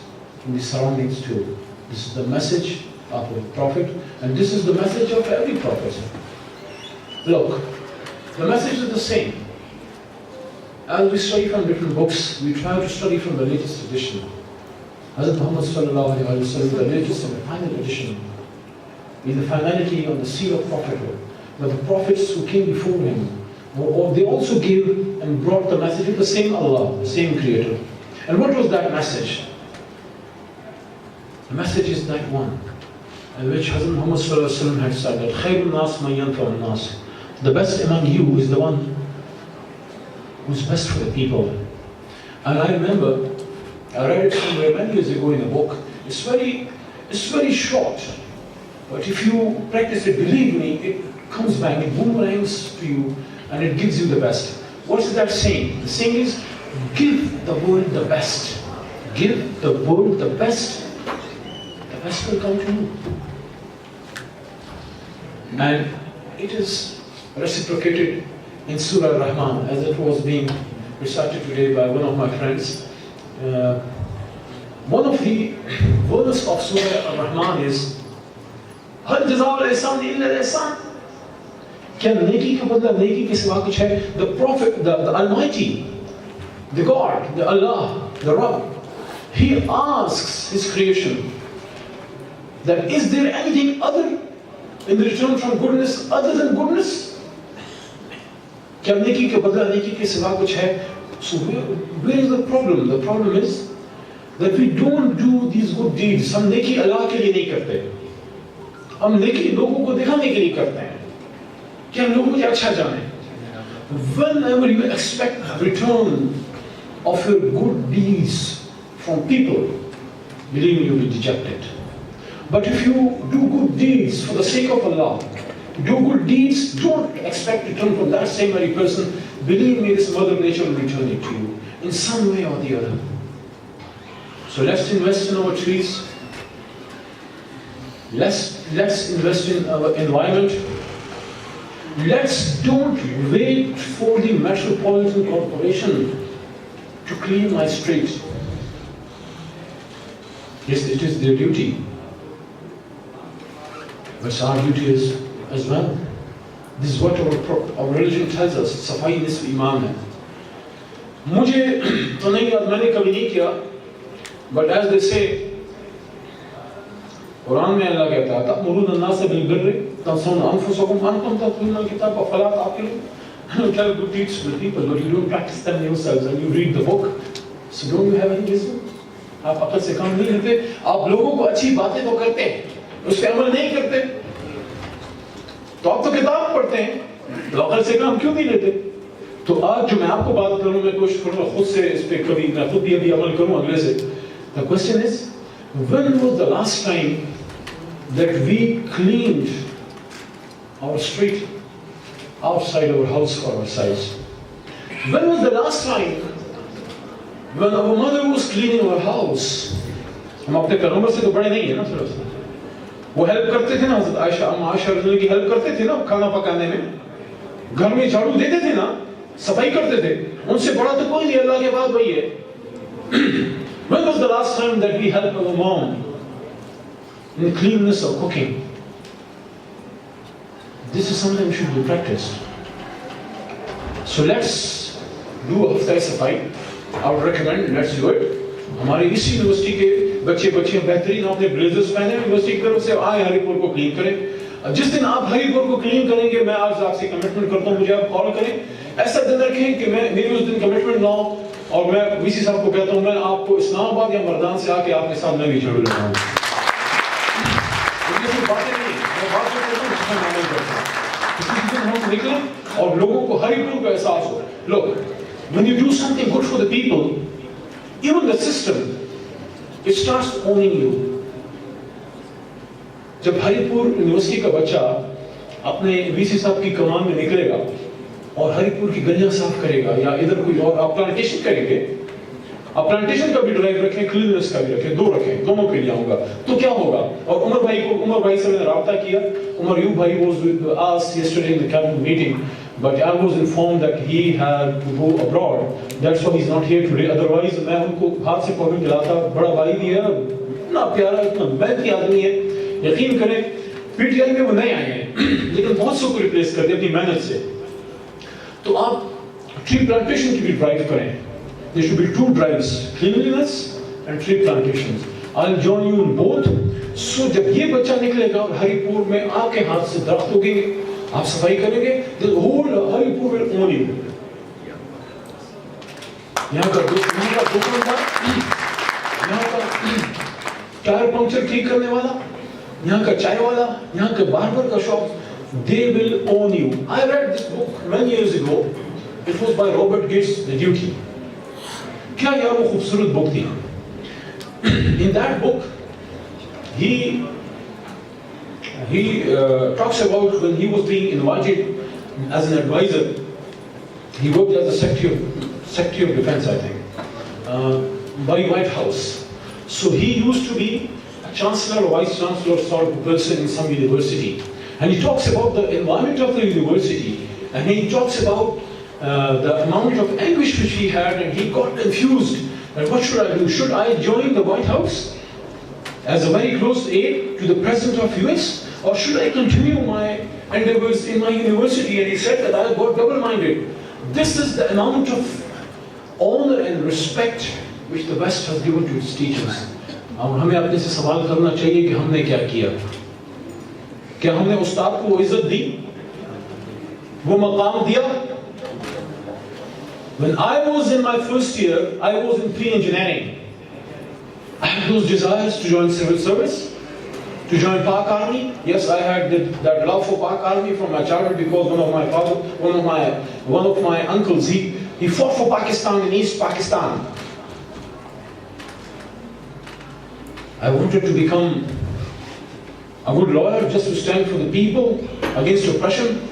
in the surroundings too. This is the message of the Prophet, and this is the message of every prophet. Look, the message is the same. As we study from different books, we try to study from the latest edition. Hazrat Muhammad sallallahu alaihi wasallam, the latest and the final edition, is the finality on the seal of prophethood. But the prophets who came before him, they also gave and brought the message of the same Allah, the same Creator. And what was that message? The message is that one, in which Hazrat Muhammad sallallahu alaihi wasallam had said that Khayrun nas man yanfa'un nas. The best among you is the one who's best for the people. And I remember, I read it somewhere many years ago in a book. It's very short, but if you practice it, believe me, it comes back, it boomerangs to you, and it gives you the best. What's that saying? The saying is, give the world the best. Give the world the best. The best will come to you. And it is reciprocated in Surah Rahman, as it was being recited today by one of my friends. One of the verses of Surah Rahman is, हर जज़ाउल एहसान इल्ला एहसान. क्या नेकी का बदला नेकी के सिवा कुछ है? The Prophet, the Almighty, the God, the Allah, the Rabb, He asks His creation that is there anything other in the return from goodness other than goodness? क्या नेकी के बदला नेकी के सिवा कुछ है? So where is the problem? The problem is that we don't do these good deeds. हम नेकी अल्लाह के लिए नहीं करते. हम नेकी लोगों को दिखाने के लिए करते हैं कि हम लोगों को अच्छा जाने. Whenever you expect a return of your good deeds from people, believe me, you will be dejected. But if you do good deeds for the sake of Allah, do good deeds, don't expect return from that same very person. Believe me, this Mother Nature will return it to you in some way or the other. So let's invest in our trees. Let's invest in our environment. Let's don't wait for the Metropolitan Corporation to clean my street. Yes, it is their duty. But our duty is as well. This is what our religion tells us. सफाई निस्फ़ ईमान है. मुझे तो नहीं याद, मैंने कभी नहीं किया. But as they say, Quran में अल्लाह कहता है, तअमुरून अन्नास बिल-बिर्रि तंसौन अनफुसकुम वअंतुम तत्लून अल-किताब अफला तअक़िलून. You tell good deeds to the people, but you don't practice them yourselves, and you read the book. So don't you have any wisdom? आप अक़ल से काम नहीं लेते. आप लोगों को अच्छी बातें तो करते हैं, उस पे अमल नहीं करते. तो आप तो किताब पढ़ते हैं, तो अक़ल से काम क्यों नहीं लेते? तो आज जो मैं आपको बात करूं, मैं कोशिश करूंगा खुद से इस पे कभी मैं खुद भी अभी अमल करूं अगले से. The question is, when was the last time that we cleaned our street outside our house for ourselves? When was the last time when our mother was cleaning our house? हम अपने करों से तो बड़े नहीं है ना थोड़ा सा. वो हेल्प करते थे ना, हज़रत आयशा अम्मा आयशा रज़ी की हेल्प करते थे ना खाना पकाने में. घर में झाड़ू देते थे ना, सफाई करते थे. उनसे बड़ा तो कोई नहीं अल्लाह के बाद वही है. When was the last time that we helped our mom in the cleanliness of cooking? This is something that should be practiced. So let's do hafta safai. I would recommend let's do it. हमारे इसी university के बच्चे बेहतरीन अपने blazers पहने university की तरफ से आए हरिपुर को क्लीन करें। जिस दिन आप हरिपुर को क्लीन करेंगे मैं आज आपसे कमिटमेंट करता हूँ, मुझे आप कॉल करें। ऐसा दिन रखें कि मैं मेरी उस दिन कमिटमेंट ना हो और मैं वीसी साहब को कहता हूँ मैं आपको इस्लामाबाद या मर्दान से आके आपके साथ मैं भी झाड़ू लगाऊँ। बातें नहीं, मैं बात करता हूँ जिसमें मामले करता हूँ। इसी दिन हम निकलें और लोगों को हरिपुर का एहसास हो। Look, when you do something good for the people, even the system, it starts owning you. जब हरिपुर यूनिवर्सिटी का बच्चा अपने वीसी साहब की कमान में निकलेगा और हरिपुर की गलियां साफ करेगा या इधर कोई और आप प्लांटेशन करेंगे, आप प्लांटेशन का भी ड्राइव रखें, क्लीननेस का भी रखें, दो रखें, दोनों के लिए होगा तो क्या होगा। और उमर भाई से मैंने राब्ता किया। उमर यू भाई was with us yesterday in the cabinet meeting, but I was informed that he had to go abroad. That's why he's not here today. Otherwise मैं उनको हाथ से पकड़ दिलाता। बड़ा भाई भी है, इतना प्यारा, इतना मेहनती आदमी है। यकीन करें पीटीआई में वो नहीं आए हैं लेकिन बहुत से को रिप्लेस कर दिया अपनी मेहनत से। तो आप ट्री प्लांटेशन की भी ड्राइव करें। There should be two drives, cleanliness and tree plantations. I'll join you in both. So जब ये बच्चा निकलेगा और हरिपुर में आपके हाथ से दरख्त उगेंगे, आप सफाई करेंगे, the whole Haripur will own you. यहाँ का दुकानदार, यहाँ का टायर पंक्चर ठीक करने वाला, यहाँ का चाय वाला, यहाँ का बार्बर का shop, they will own you. I read this book many years ago. It was by Robert Gates, The Duty. क्या यार वो खूबसूरत बुक थी। In that book, he talks about when he was being invited as an advisor. He worked as a Secretary of Defense, I think, by White House. So he used to be a chancellor or vice chancellor sort of person in some university, and he talks about the environment of the university, and he talks about the amount of anguish which he had, and he got confused. And what should I do? Should I join the White House as a very close aide to the President of US, or should I continue my endeavors in my university? And he said that I got double-minded. This is the amount of honor and respect which the West has given to its teachers. और हमें अपने से सवाल करना चाहिए कि हमने क्या किया? क्या हमने उस्ताद को वो इज्जत दी? वो मकाम दिया? When I was in my first year, I was in pre-engineering. I had those desires to join civil service, to join Pak Army. Yes, I had that love for Pak Army from my childhood because one of my uncles, he fought for Pakistan in East Pakistan. I wanted to become a good lawyer just to stand for the people against oppression.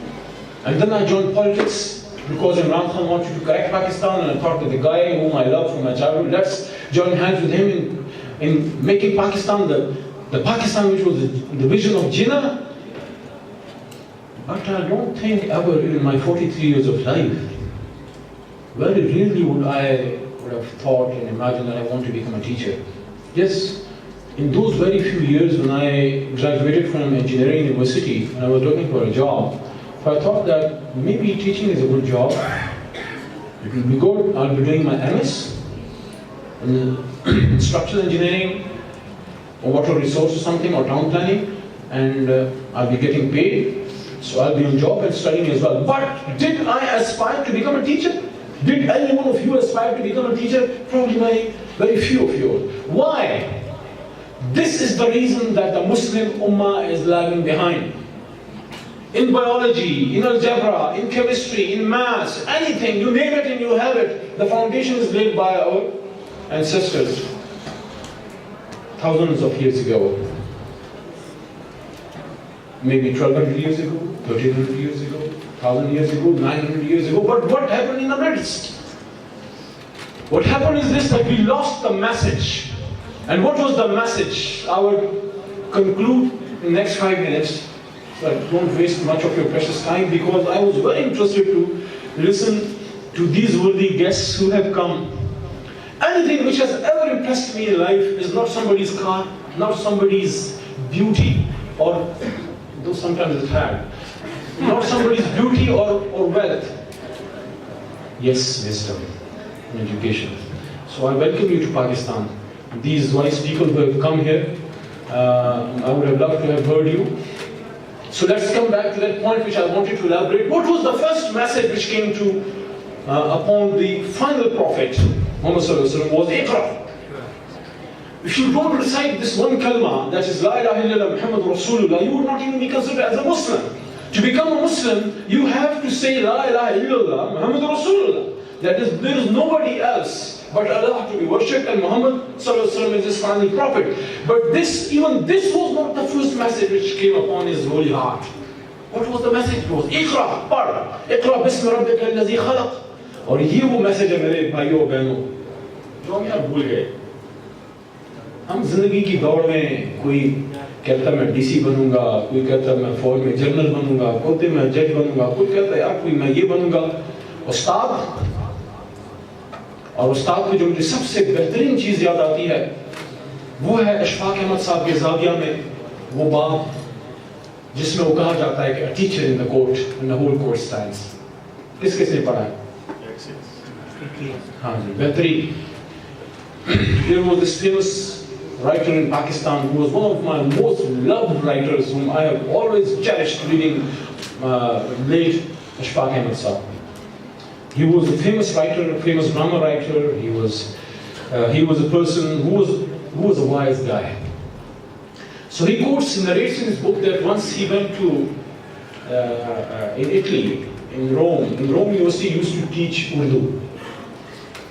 And then I joined politics because Imran Khan wanted to correct Pakistan, and I thought that the guy whom I love from my childhood, let's join hands with him in making Pakistan the Pakistan which was the vision of Jinnah. But I don't think ever in my 43 years of life, very rarely would have thought and imagined that I want to become a teacher. Yes, in those very few years when I graduated from engineering university and I was looking for a job, so I thought that maybe teaching is a good job. It will be good. I'll be doing my MS in structural engineering or water resource or something or town planning, and I'll be getting paid. So I'll be on job and studying as well. But did I aspire to become a teacher? Did any one of you aspire to become a teacher? Probably very few of you. Why? This is the reason that the Muslim Ummah is lagging behind. In biology, in algebra, in chemistry, in maths, anything, you name it and you have it. The foundation is laid by our ancestors thousands of years ago. Maybe 1200 years ago, 1300 years ago, 1000 years ago, 900 years ago. But what happened in the midst? What happened is this, that we lost the message. And what was the message? I will conclude in the next 5 minutes. So don't waste much of your precious time, because I was very interested to listen to these worthy guests who have come. Anything which has ever impressed me in life is not somebody's car, not somebody's beauty, or though sometimes it's had, not somebody's beauty or wealth. yes, wisdom in education. So I welcome you to Pakistan. These wise people who have come here, I would have loved to have heard you. So let's come back to that point which I wanted to elaborate. What was the first message which came to upon the final prophet, Muhammad Sallallahu Alaihi Wasallam, was Iqra. If you don't recite this one kalma, that is La ilaha illallah Muhammad Rasulullah, you would not even be considered as a Muslim. To become a Muslim, you have to say La ilaha illallah Muhammad Rasulullah. That is, there is nobody else but Allah to be worshipped, and Muhammad Sallallahu Alaihi Wasallam is his final prophet. But this, even this was not the first message which came upon his holy heart. What was the message? It was Iqra, par, Iqra bismi rabbika allazi khalaq. और ये वो message है मेरे भाइयों और बहनों जो हम यार भूल गए. हम जिंदगी की दौड़ में कोई कहता मैं डीसी बनूंगा, कोई कहता मैं फौज में जनरल बनूंगा, कोई मैं जज बनूंगा, कोई कहता यार कोई मैं ये बनूंगा. उस्ताद, और उस्ताद को जो मुझे सबसे बेहतरीन चीज याद आती है वो है अशफाक अहमद साहब के जाविया में वो बात जिसमें वो कहा जाता है कि a teacher in the court and the whole court stands. किस किसने पढ़ा है? हाँ जी, बेहतरीन. There was this famous writer in Pakistan who was one of my most loved writers whom I have always cherished reading, late Ashfaq Ahmed Saab. He was a famous writer, a famous drama writer. He was a person who was a wise guy. So he narrates in his book that once he went to in Italy, in Rome University used to teach Urdu.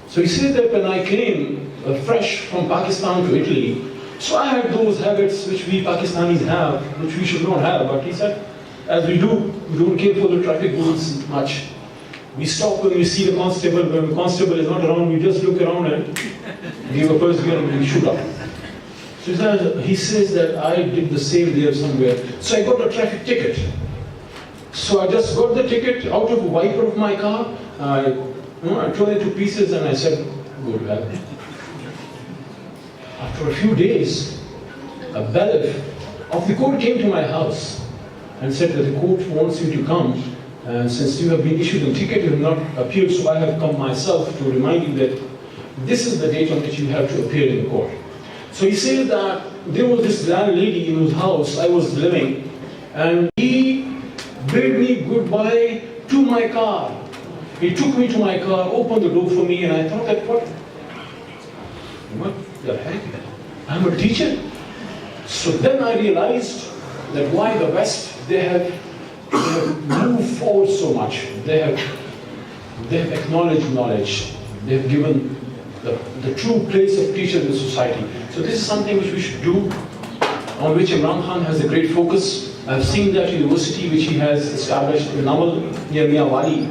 So he said that when I came fresh from Pakistan to Italy, so I had those habits which we Pakistanis have, which we should not have. But he said, as we don't care for the traffic rules much. We stop when we see the constable. When the constable is not around, we just look around and give a first gear and we shoot up. So he says that I did the same there somewhere. So I got a traffic ticket. So I just got the ticket out of a wiper of my car. I tore it to pieces and I said, go to hell. After a few days, a bailiff of the court came to my house and said that the court wants you to come. And since you have been issued a ticket, you have not appeared, so I have come myself to remind you that this is the date on which you have to appear in the court. So he said that there was this landlady in whose house I was living, and he bade me goodbye to my car. He took me to my car, opened the door for me, and I thought that what the heck? I'm a teacher. So then I realized that why the West, they have moved forward so much. They have acknowledged knowledge. They have given the true place of teacher in the society. So this is something which we should do, on which Imran Khan has a great focus. I've seen that university which he has established in Namal near Miyawali,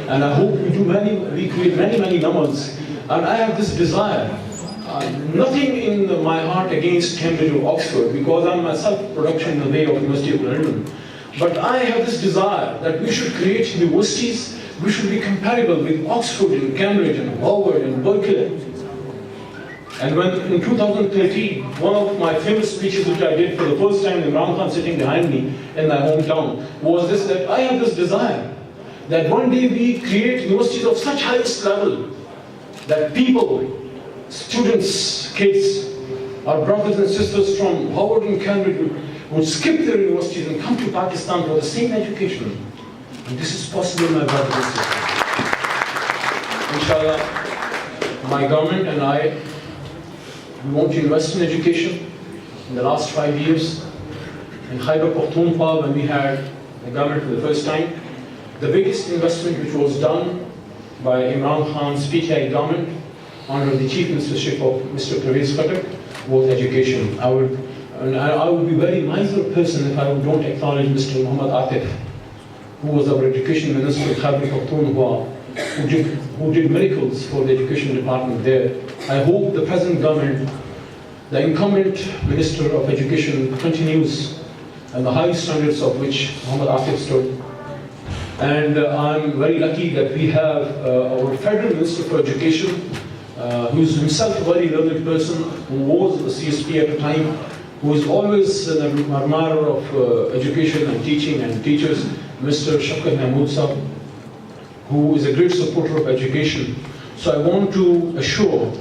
and I hope we create many Namals. And I have this desire, nothing in my heart against Cambridge or Oxford, because I'm myself production in the way of University of London. But I have this desire that we should create universities, we should be comparable with Oxford and Cambridge and Harvard and Berkeley. And when in 2013, one of my famous speeches which I did for the first time, Imran Khan sitting behind me in my hometown, was this, that I have this desire that one day we create universities of such highest level that people, students, kids, our brothers and sisters from Harvard and Cambridge would skip their universities and come to Pakistan for the same education. And this is possible, my brothers and sisters. Inshallah, my government and I, we want to invest in education. In the last 5 years, in Khyber Pakhtunkhwa, when we had the government for the first time, the biggest investment which was done by Imran Khan's PTI government under the chief ministership of Mr. Pervez Khattak was education. I would be a very miser person if I don't acknowledge Mr. Muhammad Atif, who was our education minister of Khyber Pakhtunkhwa, who did miracles for the education department there. I hope the present government, the incumbent Minister of Education, continues and the high standards of which Muhammad Atif stood. And I'm very lucky that we have our Federal Minister for Education, who is himself a very learned person, who was a CSP at the time, who is always an admirer of education and teaching and teachers, Mr. Shafkat Mahmood Sahab, who is a great supporter of education. So I want to assure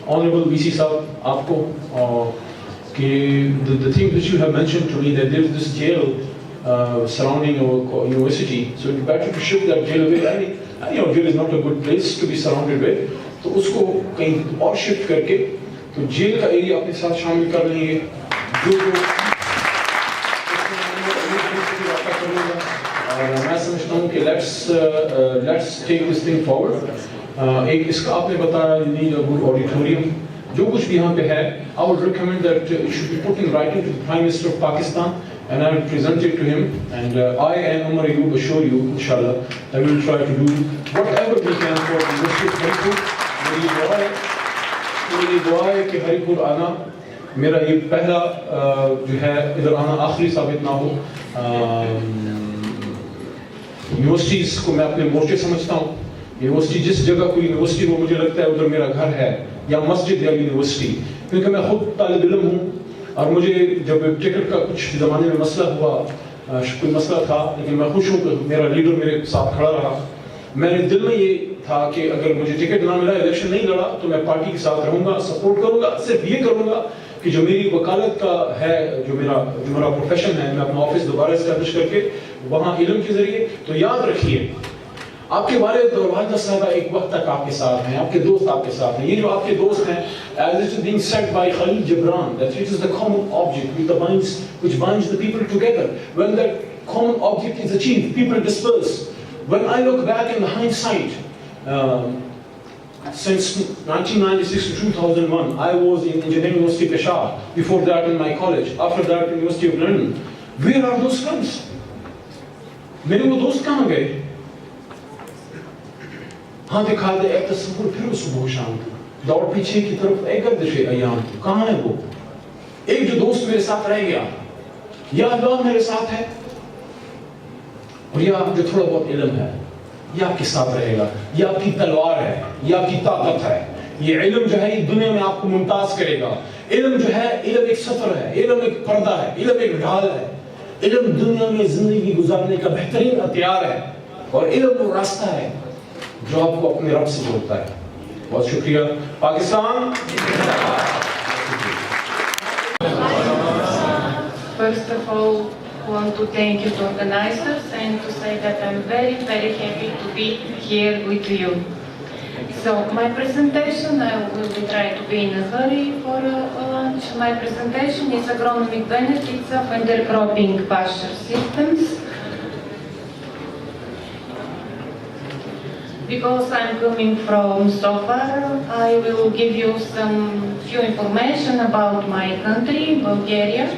Honorable VC Sahab, aapko, the thing which you have mentioned to me, that there is this jail surrounding our university, so it's better to shift that jail away. Jail is not a good place to be surrounded with. तो उसको कहीं और shift करके तो jail का area अपने साथ शामिल कर लेंगे और मैं समझता हूँ कि let's take this thing forward. एक इसका आपने बताया you need a good auditorium. जो कुछ भी यहाँ पे है, I would recommend that it should be put in writing to the Prime Minister of Pakistan, and I will present it to him. And I and Umar Ayub assure you, inshallah, that we will try to do whatever we can for the University of Haripur. मेरी दुआ है कि हरिपुर आना मेरा ये पहला जो है इधर आना आखिरी साबित ना हो. यूनिवर्सिटीज़ को मैं अपने मोर्चे समझता हूँ. यूनिवर्सिटी जिस जगह कोई यूनिवर्सिटी हो मुझे लगता है उधर मेरा घर है या मस्जिद या यूनिवर्सिटी, क्योंकि मैं खुद तालिब इल्म हूँ और मुझे जब टिकट का कुछ ज़माने में मसला हुआ, कोई मसला था, लेकिन मैं खुश हूँ कि मेरा लीडर मेरे साथ खड़ा रहा. मेरे दिल में ये था कि अगर मुझे टिकट ना मिला, इलेक्शन नहीं लड़ा, तो मैं पार्टी के साथ रहूँगा, सपोर्ट करूँगा. सिर्फ ये करूँगा कि जो मेरी वकालत का है, जो मेरा प्रोफेशन है, मैं अपना ऑफिस दोबारा इस्टेब्लिश करके वहाँ इल्म के जरिए. तो याद रखिए, आपके वालिद और वालिदा साहबा एक वक्त तक आपके साथ हैं, आपके दोस्त आपके साथ हैं. ये जो आपके दोस्त हैं, as it is being said by Khalil Gibran, that it is the common object which binds the people together. When that common object is achieved, people disperse. When I look back in hindsight, since 1996 to 2001, I was in Engineering University Peshawar. Before that in my college. After that University of London. Where are those friends? मेरे वो दोस्त कहाँ गए? हाँ दिखा दे एक तस्वीर फिर सुबह शाम दौड़ पीछे की तरफ एक गर्दिश अयाम. कहाँ है वो? एक जो दोस्त मेरे साथ रह गया, या अल्लाह मेरे साथ है, और या जो थोड़ा बहुत इल्म है, ये आपके साथ रहेगा. ये आपकी तलवार है, ये आपकी ताकत है. ये इल्म जो है ये दुनिया में आपको मुमताज करेगा. इल्म जो है, इल्म एक सतर है, इल्म एक पर्दा है, इल्म एक ढाल है. इल्म दुनिया में जिंदगी गुजारने का बेहतरीन हथियार है, और इल्म वो रास्ता है जो आपको अपने रब से जोड़ता है. बहुत शुक्रिया. Pakistan. First of all, I want to thank you to organizers and to say that I'm very, very happy to be here with you. So my presentation, I will try to be in a hurry for lunch. My presentation is agronomic benefits of intercropping pasture systems. Because I'm coming from so far, I will give you some few information about my country, Bulgaria.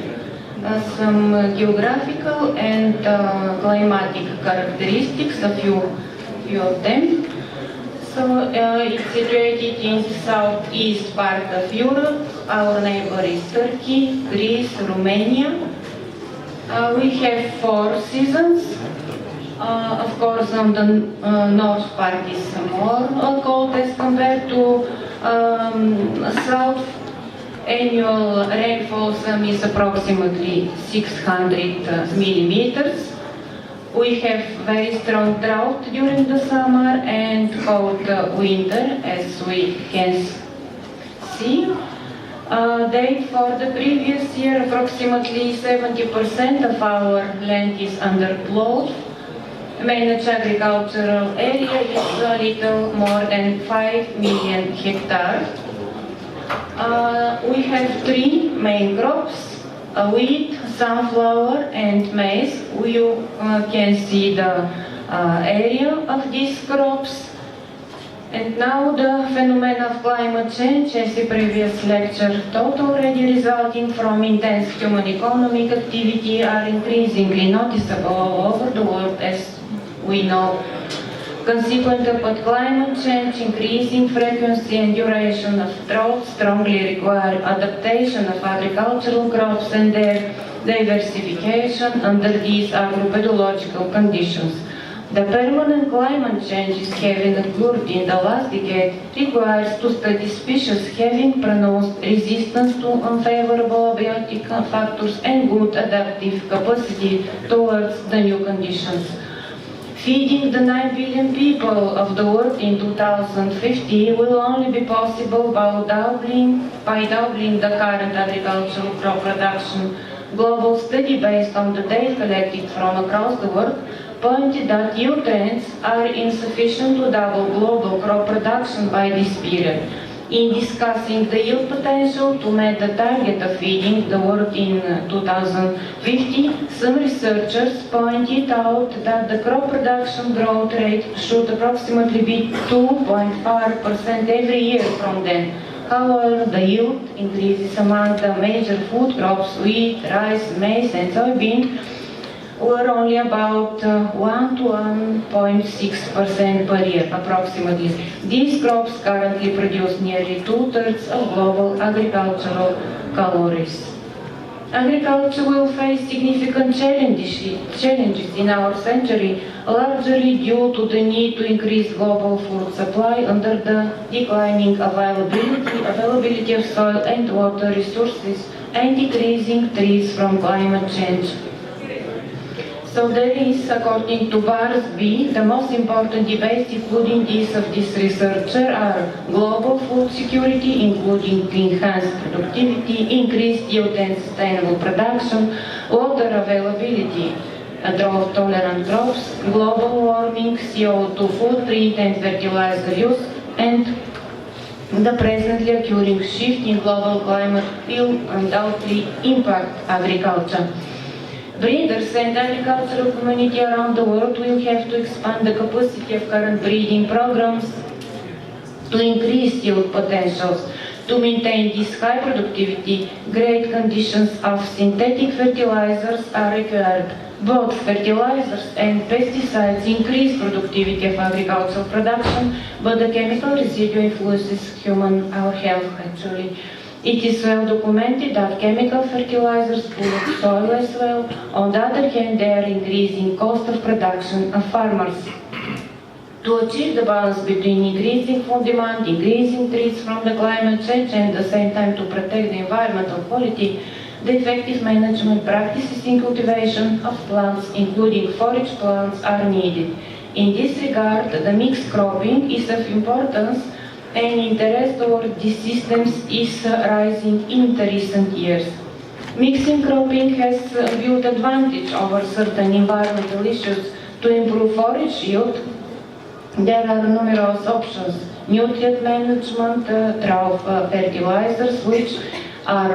Some geographical and climatic characteristics, a few of them. So it's situated in the southeast part of Europe. Our neighbor is Turkey, Greece, Romania. We have 4 seasons. Of course, on the north part is more cold as compared to south. Annual rainfall is approximately 600 millimeters. We have very strong drought during the summer and cold winter, as we can see. Date for the previous year, approximately 70% of our land is under plough. Managed agricultural area is a little more than 5 million hectares. We have 3 main crops, wheat, sunflower and maize. You can see the area of these crops. And now the phenomenon of climate change, as the previous lecture taught already, resulting from intense human economic activity, are increasingly noticeable all over the world, as we know. Consequent upon climate change, increasing frequency and duration of drought strongly require adaptation of agricultural crops and their diversification under these agro-biological conditions. The permanent climate changes having occurred in the last decade requires to study species having pronounced resistance to unfavorable abiotic factors and good adaptive capacity towards the new conditions. Feeding the 9 billion people of the world in 2050 will only be possible by doubling the current agricultural crop production. Global study based on the data collected from across the world pointed that yield trends are insufficient to double global crop production by this period. In discussing the yield potential to meet the target of feeding the world in 2050, some researchers pointed out that the crop production growth rate should approximately be 2.5% every year from then. However, the yield increases among the major food crops, wheat, rice, maize and soybean, were only about 1 to 1.6% per year, approximately. These crops currently produce nearly 2/3 of global agricultural calories. Agriculture will face significant challenges in our century, largely due to the need to increase global food supply under the declining availability of soil and water resources and decreasing threats from climate change. So there is, according to Barsby, the most important debates, including these of this researcher, are global food security, including enhanced productivity, increased yield and sustainable production, water availability, drought-tolerant crops, global warming, CO2 footprint and fertilizer use, and the presently occurring shift in global climate will undoubtedly impact agriculture. Breeders and agricultural community around the world will have to expand the capacity of current breeding programs to increase yield potentials. To maintain this high productivity, great conditions of synthetic fertilizers are required. Both fertilizers and pesticides increase productivity of agricultural production, but the chemical residue influences our health actually. It is well documented that chemical fertilizers pollute soil as well. On the other hand, they are increasing cost of production of farmers. To achieve the balance between increasing food demand, increasing threats from the climate change, and at the same time to protect the environmental quality, the effective management practices in cultivation of plants, including forage plants, are needed. In this regard, the mixed cropping is of importance, and interest toward these systems is rising in the recent years. Mixing cropping has built advantage over certain environmental issues. To improve forage yield, there are numerous options. Nutrient management, drought fertilizers, which are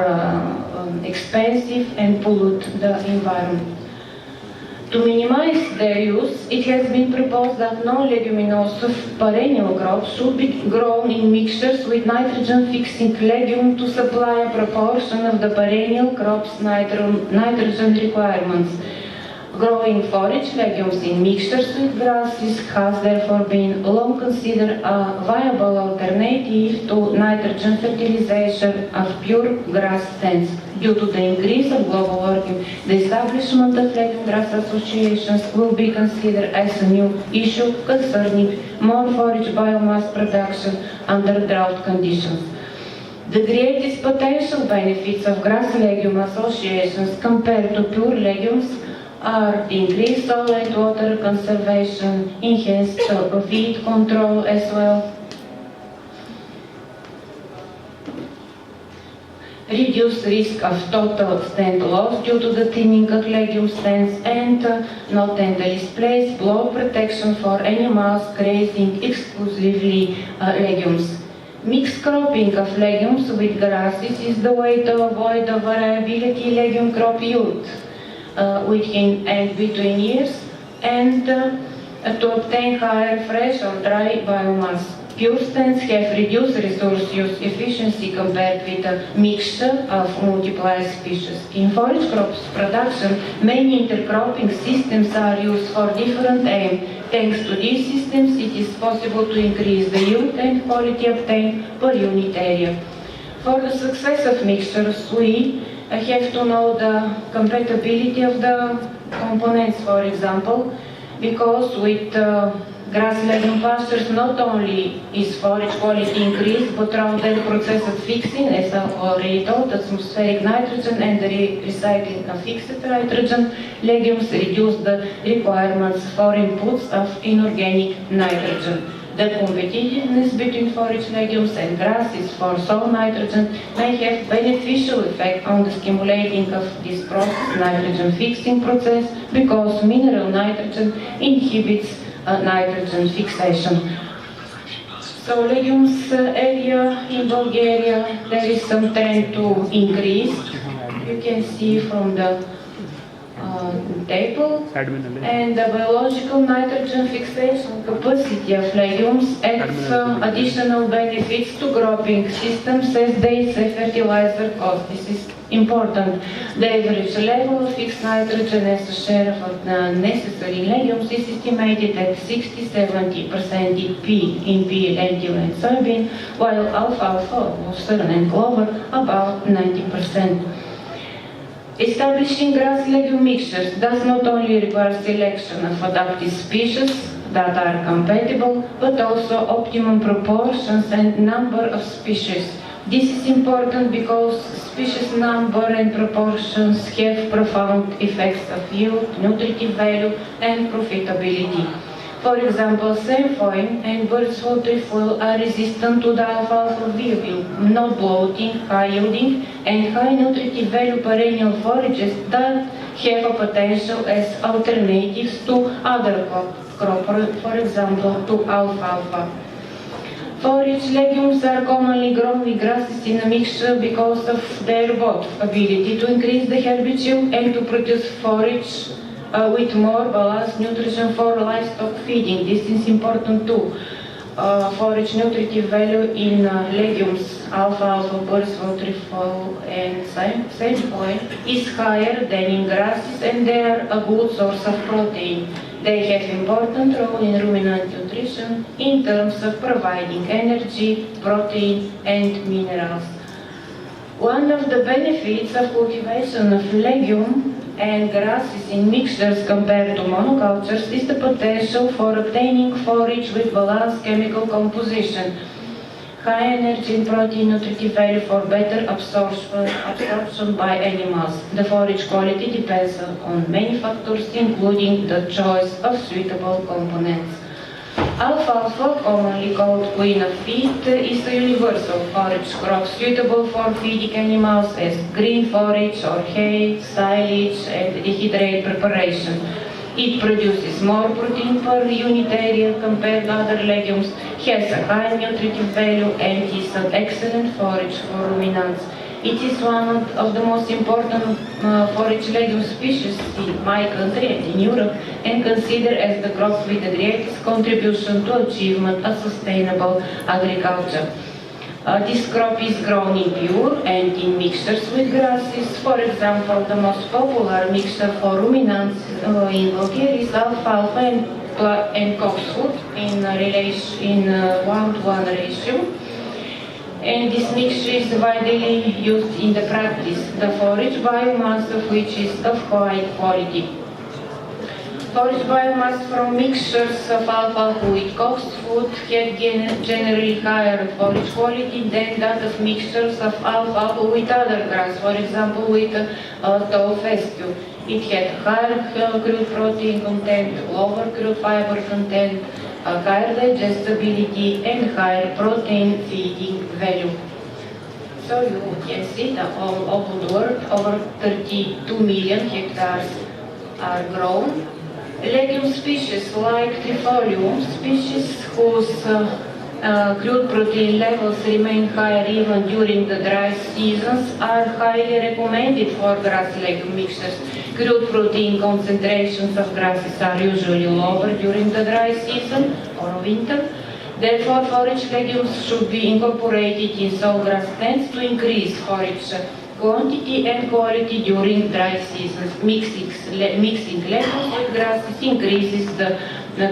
expensive and pollute the environment. To minimize their use, it has been proposed that non-leguminous perennial crops should be grown in mixtures with nitrogen-fixing legume to supply a proportion of the perennial crop's nitrogen requirements. Growing forage legumes in mixtures with grasses has therefore been long considered a viable alternative to nitrogen fertilization of pure grass stands. Due to the increase of global warming, the establishment of legume grass associations will be considered as a new issue concerning more forage biomass production under drought conditions. The greatest potential benefits of grass legume associations compared to pure legumes are increased soil and water conservation, enhanced weed control as well, reduced risk of total stand loss due to the thinning of legume stands, and not in the least place, blood protection for animals grazing exclusively legumes. Mixed cropping of legumes with grasses is the way to avoid the variability legume crop yield between years, and to obtain higher fresh or dry biomass. Pure stands have reduced resource use efficiency compared with a mixture of multiple species. In forage crops production, many intercropping systems are used for different aims. Thanks to these systems, it is possible to increase the yield and quality obtained per unit area. For the success of mixtures, we have to know the compatibility of the components, for example, because with grass legume pastures not only is forage quality increased, but through their process of fixing, as I already told, atmospheric nitrogen and the recycling of fixed nitrogen, legumes reduce the requirements for inputs of inorganic nitrogen. The competitiveness between forage legumes and grasses for soil nitrogen may have beneficial effect on the stimulating of this process, nitrogen fixing process, because mineral nitrogen inhibits nitrogen fixation. So legumes area in Bulgaria, there is some trend to increase. You can see from the table, and the biological nitrogen fixation capacity of legumes adds additional benefits to cropping systems as they save fertilizer cost. This is important. The average level of fixed nitrogen as a share of necessary legumes is estimated at 60-70% in pea, lentil and soybean, while alfalfa, lucerne and clover about 90%. Establishing grass legume mixtures does not only require selection of adapted species that are compatible, but also optimum proportions and number of species. This is important because species number and proportions have profound effects of yield, nutritive value and profitability. For example, sainfoin and birdsfoot trefoil are resistant to the alfalfa weevil, not bloating, high yielding and high nutritive value perennial forages that have a potential as alternatives to other crops, for example, to alfalfa. Forage legumes are commonly grown with grasses in a mixture because of their both ability to increase the herbage yield and to produce forage with more balanced nutrition for livestock feeding. This is important too. Forage nutritive value in legumes, alfalfa, birdsfoot, trefoil and sainfoin is higher than in grasses, and they are a good source of protein. They have important role in ruminant nutrition in terms of providing energy, protein and minerals. One of the benefits of cultivation of legume and grasses in mixtures compared to monocultures is the potential for obtaining forage with balanced chemical composition, high energy and protein nutritive value for better absorption by animals. The forage quality depends on many factors, including the choice of suitable components. Alfalfa, commonly called queen of feed, is a universal forage crop suitable for feeding animals as green forage or hay, silage and dehydrate preparation. It produces more protein per unit area compared to other legumes, has a high nutritive value and is an excellent forage for ruminants. It is one of the most important forage legume species in my country and in Europe, and considered as the crop with the greatest contribution to achievement of sustainable agriculture. This crop is grown in pure and in mixtures with grasses. For example, the most popular mixture for ruminants in Bulgaria is alfalfa and coxfoot in 1:1 ratio. And this mixture is widely used in the practice, the forage biomass of which is of high quality. Forage biomass from mixtures of alfalfa with coxfoot had generally higher forage quality than that of mixtures of alfalfa with other grass, for example with tall fescue. It had higher crude protein content, lower crude fiber content, higher digestibility and higher protein feeding value. So you can see that all over the world, over 32 million hectares are grown. Legume species like Trifolium, species whose crude protein levels remain higher even during the dry seasons, are highly recommended for grass legume mixtures. Crude protein concentrations of grasses are usually lower during the dry season or winter. Therefore, forage legumes should be incorporated in sawgrass stands to increase forage quantity and quality during dry seasons. Mixing legumes with grasses increases the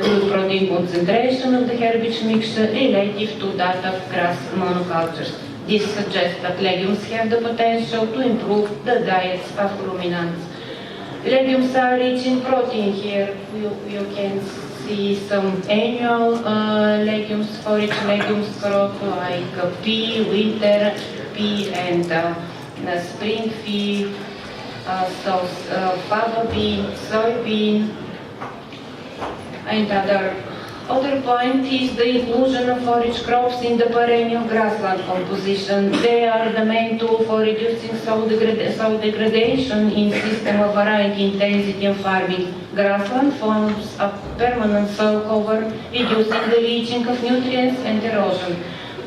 crude protein concentration of the herbage mixture relative to that of grass monocultures. This suggests that legumes have the potential to improve the diets of ruminants. Legumes are rich in protein. Here you can see some annual legumes, forage legumes crop like pea, winter pea, and spring pea, fava bean, soybean, and other point is the inclusion of forage crops in the perennial grassland composition. They are the main tool for reducing soil degradation in system of variety intensity of farming. Grassland forms a permanent soil cover, reducing the leaching of nutrients and erosion.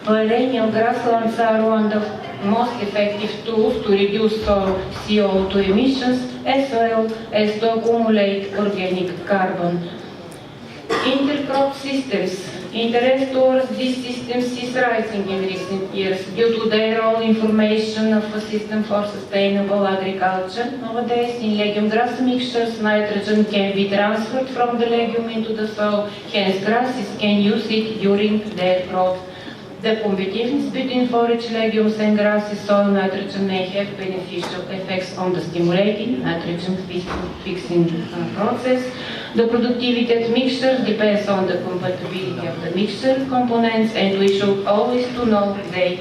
Perennial grasslands are one of the most effective tools to reduce soil CO2 emissions as well as to accumulate organic carbon. Intercrop systems. Interest towards these systems is rising in recent years due to their role in formation of a system for sustainable agriculture. Nowadays, in legume grass mixtures, nitrogen can be transferred from the legume into the soil, hence grasses can use it during their growth. The competitiveness between forage legumes and grasses soil nitrogen may have beneficial effects on the stimulating nitrogen fixing process. The productivity of mixtures depends on the compatibility of the mixture components, and we should always to know their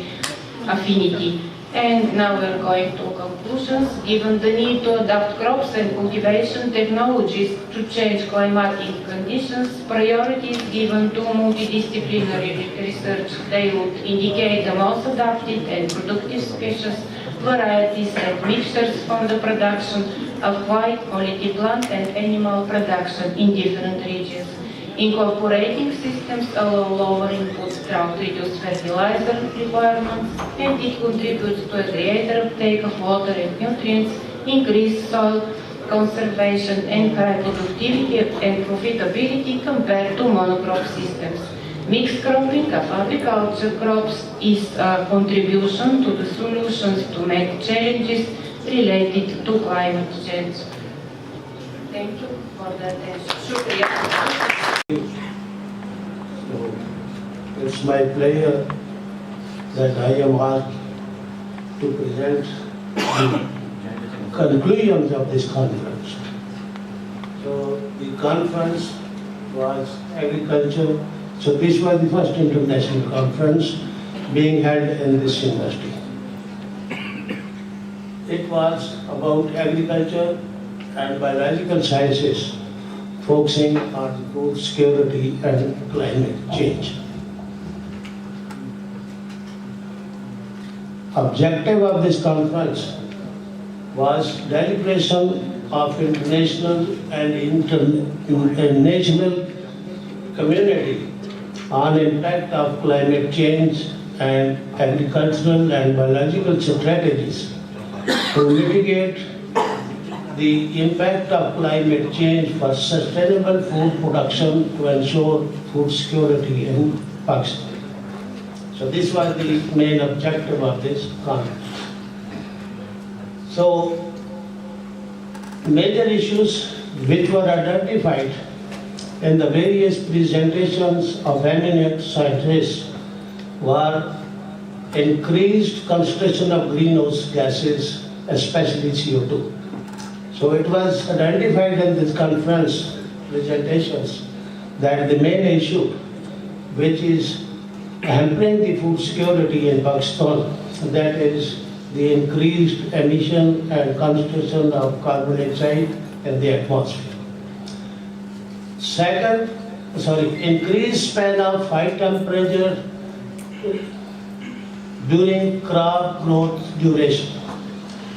affinity. And now we're going to conclusions. Given the need to adapt crops and cultivation technologies to change climatic conditions, priority is given to multidisciplinary research. They would indicate the most adapted and productive species, varieties and mixtures for the production of high quality plant and animal production in different regions. Incorporating systems allow lower input drought, reduce fertilizer requirements, and it contributes to a greater uptake of water and nutrients, increased soil conservation, and high productivity and profitability compared to monocrop systems. Mixed cropping of agriculture crops is a contribution to the solutions to make challenges related to climate change. Thank you for the attention. Shukriya. So, it's my pleasure that I am asked to present the conclusions of this conference. So, the conference was agriculture. So, this was the first international conference being held in this university. It was about agriculture and biological sciences, focusing on food security and climate change. Objective of this conference was deliberation of international and national community on impact of climate change and agricultural and biological strategies to mitigate the impact of climate change for sustainable food production to ensure food security in Pakistan. So this was the main objective of this conference. So major issues which were identified in the various presentations of eminent scientists were increased concentration of greenhouse gases, especially CO2. So it was identified in this conference presentations that the main issue, which is hampering the food security in Pakistan, that is the increased emission and concentration of carbon dioxide in the atmosphere. Second, increased span of high temperature during crop growth duration.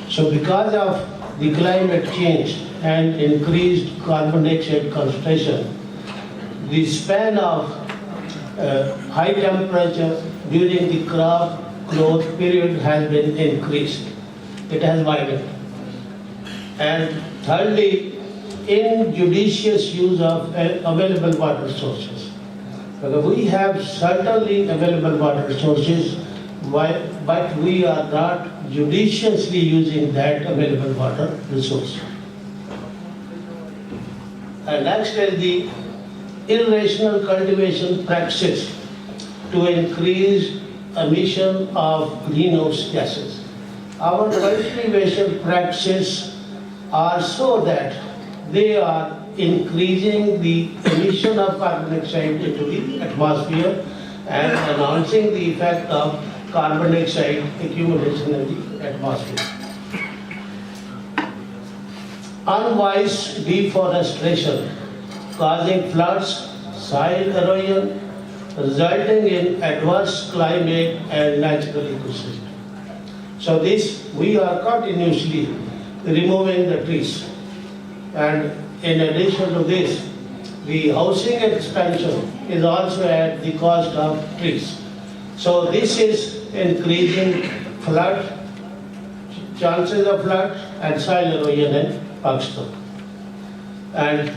So because of the climate change and increased carbon dioxide concentration, the span of high temperature during the crop growth period has been increased. It has widened. And thirdly, injudicious use of available water sources. We have certainly available water sources, but we are not judiciously using that available water resource. And next is the irrational cultivation practices to increase emission of greenhouse gases. Our cultivation practices are so that they are increasing the emission of carbon dioxide into the atmosphere and enhancing the effect of carbon dioxide accumulation in the atmosphere. Unwise deforestation causing floods, soil erosion, resulting in adverse climate and natural ecosystem. So this, we are continuously removing the trees. And in addition to this, the housing expansion is also at the cost of trees. So this is increasing flood, chances of flood and soil erosion in Pakistan. And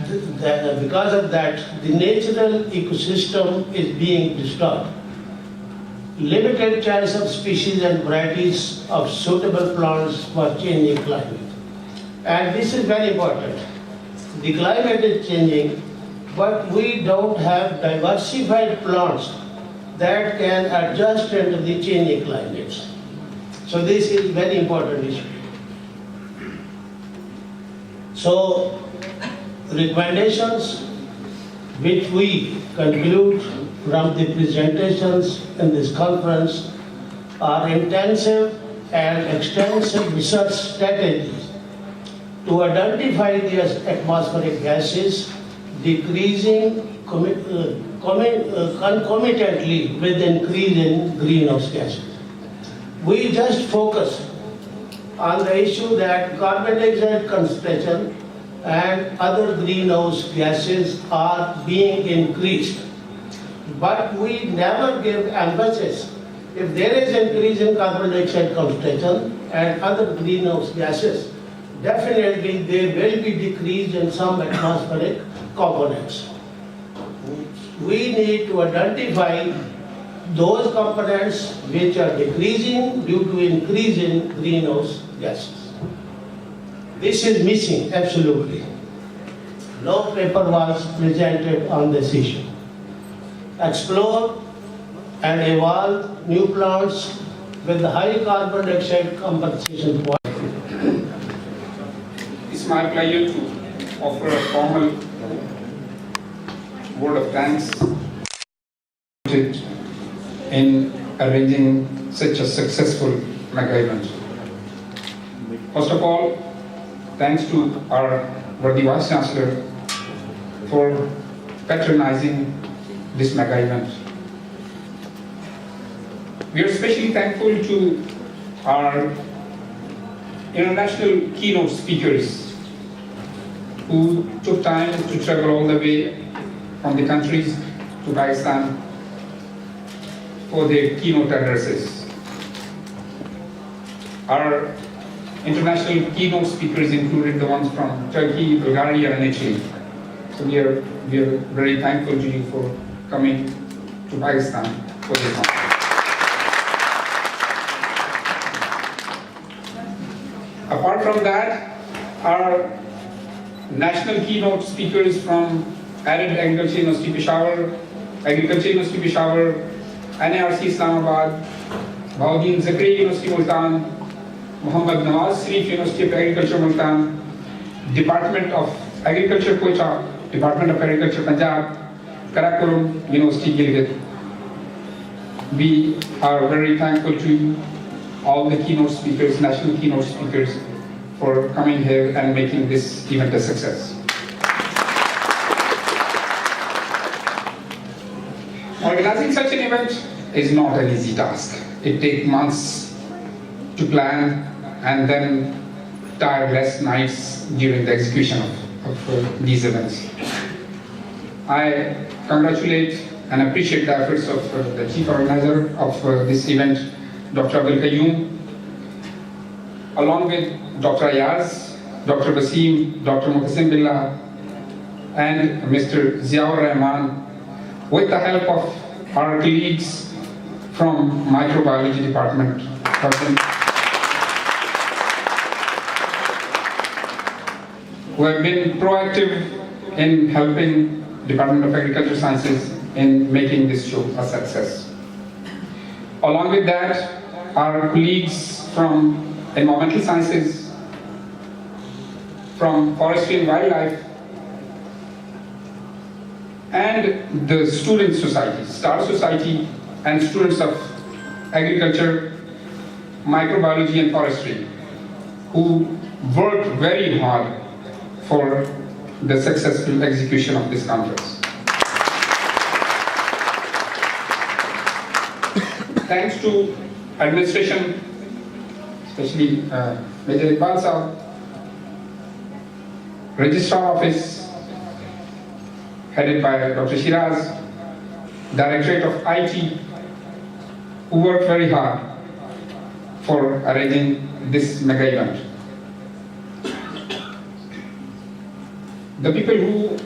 because of that, the natural ecosystem is being disturbed. Limited choice of species and varieties of suitable plants for changing climate. And this is very important. The climate is changing, but we don't have diversified plants that can adjust into the changing climates. So this is very important issue. So recommendations which we conclude from the presentations in this conference are intensive and extensive research strategies to identify the atmospheric gases decreasing concomitantly with increase in greenhouse gases. We just focus on the issue that carbon dioxide concentration and other greenhouse gases are being increased. But we never give emphasis. If there is increase in carbon dioxide concentration and other greenhouse gases, definitely there will be decrease in some atmospheric components. We need to identify those components which are decreasing due to increase in greenhouse gases. This is missing, absolutely. No paper was presented on this issue. Explore and evolve new plants with high carbon dioxide compensation point. It's my pleasure to offer a formal word of thanks in arranging such a successful mega event. First of all, thanks to our worthy Vice Chancellor for patronizing this mega event. We are especially thankful to our international keynote speakers who took time to travel all the way from the countries to Pakistan for their keynote addresses. Our international keynote speakers included the ones from Turkey, Bulgaria, and Italy. So we are very thankful to you for coming to Pakistan for this conference. Apart from that, our national keynote speakers from Arid Agriculture University Peshawar, Agriculture University Peshawar, NIRC Islamabad, Bahauddin Zakri University Multan, Muhammad Nawaz Sharif University of Agriculture Multan, Department of Agriculture Quetta, Department of Agriculture Punjab, Karakoram University Gilgit. We are very thankful to all the keynote speakers, national keynote speakers, for coming here and making this event a success. Organizing such an event is not an easy task. It takes months to plan and then tireless nights during the execution of these events. I congratulate and appreciate the efforts of the chief organizer of this event, Dr. Abdul Qayyum, along with Dr. Ayaz, Dr. Basim, Dr. Muqasim Billah, and Mr. Ziaur Rahman, with the help of our colleagues from Microbiology Department, who have been proactive in helping Department of Agriculture Sciences in making this show a success. Along with that, our colleagues from Environmental Sciences, from Forestry and Wildlife, and the student society, Star Society, and students of agriculture, microbiology and forestry, who worked very hard for the successful execution of this conference. Thanks to administration, especially Major Iqbal Saab, Registrar Office, headed by Dr. Shiraz, Directorate of IT, who worked very hard for arranging this mega event. The people who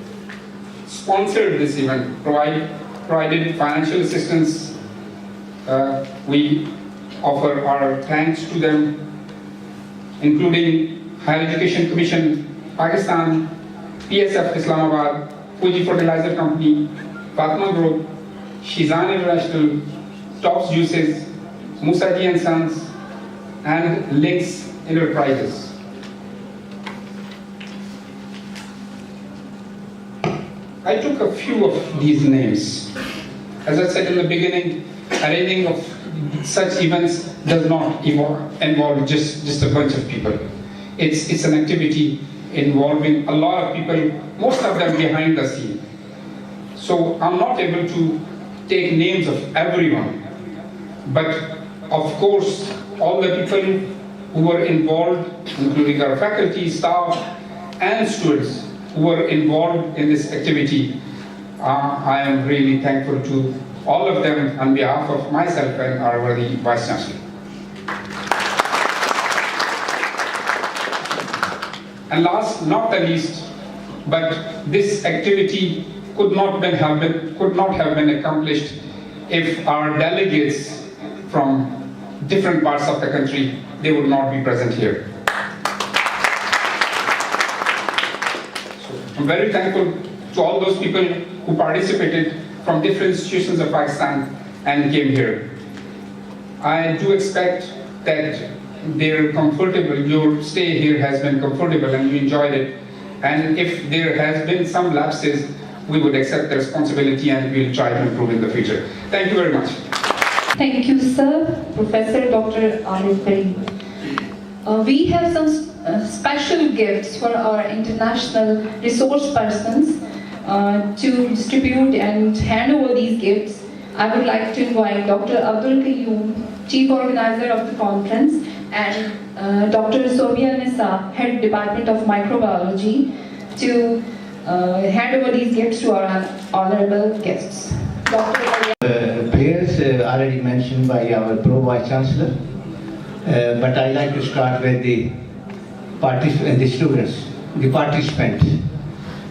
sponsored this event provided financial assistance. We offer our thanks to them, including Higher Education Commission, Pakistan, PSF Islamabad, Fuji Fertilizer Company, Fatma Group, Shizan International, Tops Juices, Musaji and Sons, and Links Enterprises. I took a few of these names. As I said in the beginning, arranging of such events does not involve just a bunch of people. It's an activity involving a lot of people, most of them behind the scene. So I'm not able to take names of everyone, but of course, all the people who were involved, including our faculty, staff, and students who were involved in this activity, I am really thankful to all of them on behalf of myself and our worthy Vice Chancellor. And last, not the least, but this activity could not have been accomplished if our delegates from different parts of the country, they would not be present here. So I'm very thankful to all those people who participated from different institutions of Pakistan and came here. I do expect that your stay here has been comfortable and you enjoyed it. And if there has been some lapses, we would accept the responsibility and we'll try to improve in the future. Thank you very much. Thank you, sir. Professor Dr. Arif Karim. We have some special gifts for our international resource persons to distribute and hand over these gifts. I would like to invite Dr. Abdul Qayyum, Chief Organizer of the conference, and Dr. Sobia Nisa, Head Department of Microbiology, to hand over these gifts to our honorable guests. Players already mentioned by our Pro Vice Chancellor, but I like to start with the students, the participants.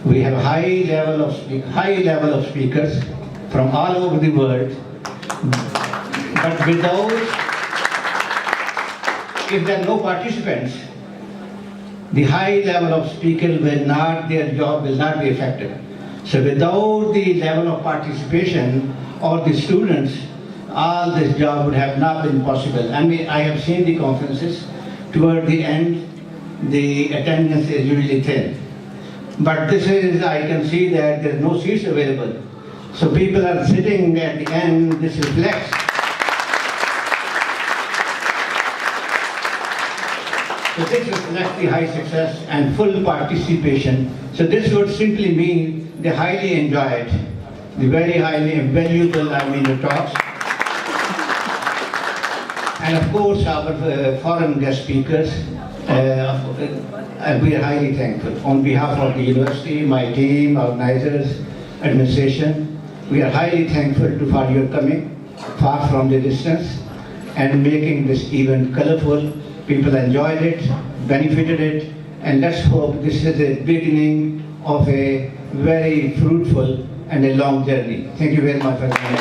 We have high level of speakers from all over the world, but if there are no participants, the high level of speakers their job will not be effective. So without the level of participation or the students, all this job would have not been possible. I mean, I have seen the conferences, toward the end, the attendance is usually thin. But this is, I can see that there's no seats available. So people are sitting at the end, this reflects. So this reflects the high success and full participation. So this would simply mean they highly enjoyed, the very highly valuable, the talks. And of course our foreign guest speakers, we are highly thankful. On behalf of the university, my team, organizers, administration, we are highly thankful for your coming far from the distance and making this event colorful. People enjoyed it, benefited it, and let's hope this is the beginning of a very fruitful and a long journey. Thank you very much for coming.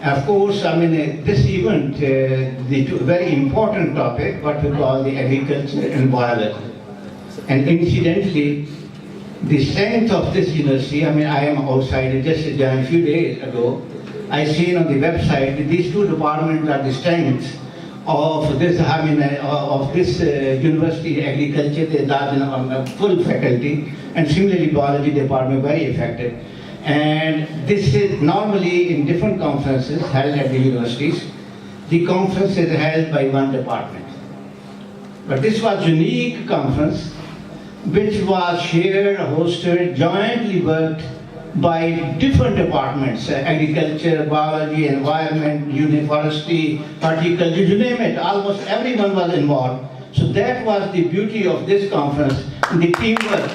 Of course, this event, the very important topic, what we call the agriculture and biology. And incidentally, the strength of this university, I am outside, just a few days ago, I seen on the website that these two departments are the strengths of this, of this university agriculture. They are full faculty, and similarly biology department very effective. And this is normally in different conferences held at the universities. The conference is held by one department. But this was a unique conference which was shared, hosted, jointly worked by different departments, agriculture, biology, environment, forestry, horticulture, you name it, almost everyone was involved. So that was the beauty of this conference, the teamwork.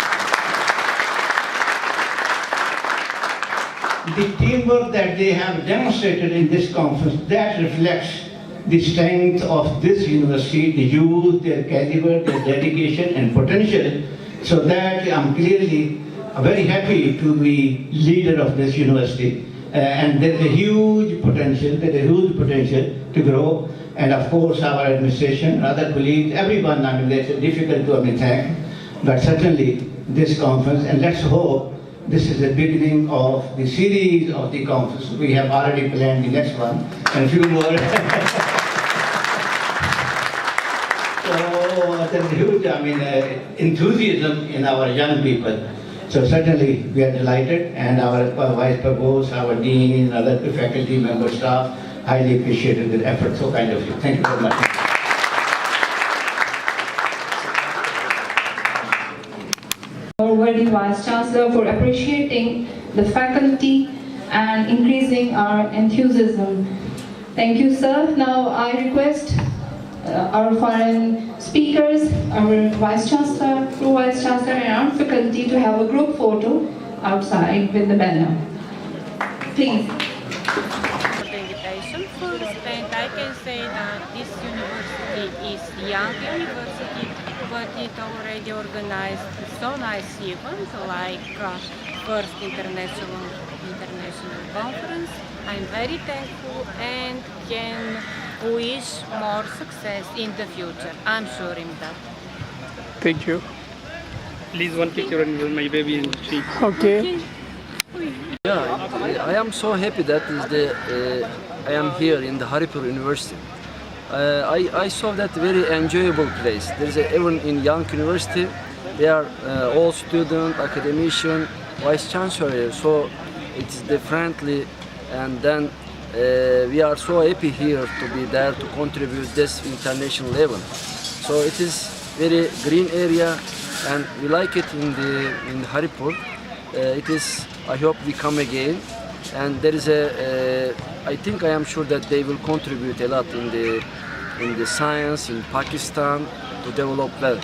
The teamwork that they have demonstrated in this conference, that reflects the strength of this university, the youth, their caliber, their dedication and potential. So that I'm clearly very happy to be leader of this university. And there's a huge potential, to grow. And of course our administration, other colleagues, everyone, it's difficult to thank. But certainly this conference, and let's hope this is the beginning of the series of the conference. We have already planned the next one and a few more. So there's huge, enthusiasm in our young people. So certainly we are delighted, and our vice provost, our dean, other faculty member staff highly appreciated the effort. So kind of you. Thank you very much. Already Vice Chancellor for appreciating the faculty and increasing our enthusiasm. Thank you, sir. Now I request our foreign speakers, our Vice Chancellor, Pro-Vice Chancellor and our faculty to have a group photo outside with the banner. Please. For the invitation first, and I can say that this university is a young university, but it already organized so nice events like first international conference. I'm very thankful and can wish more success in the future. I'm sure in that. Thank you. Please, one picture with my baby in the tree. Okay. Yeah, I am so happy that I am here in the Haripur University. I saw that very enjoyable place. There's even in Young University, they are all student, academician, vice chancellor. So it's the friendly, and then we are so happy here to be there to contribute this international level. So it is very green area, and we like it in Haripur. It is. I hope we come again, and there is I am sure that they will contribute a lot in the science in Pakistan to develop well.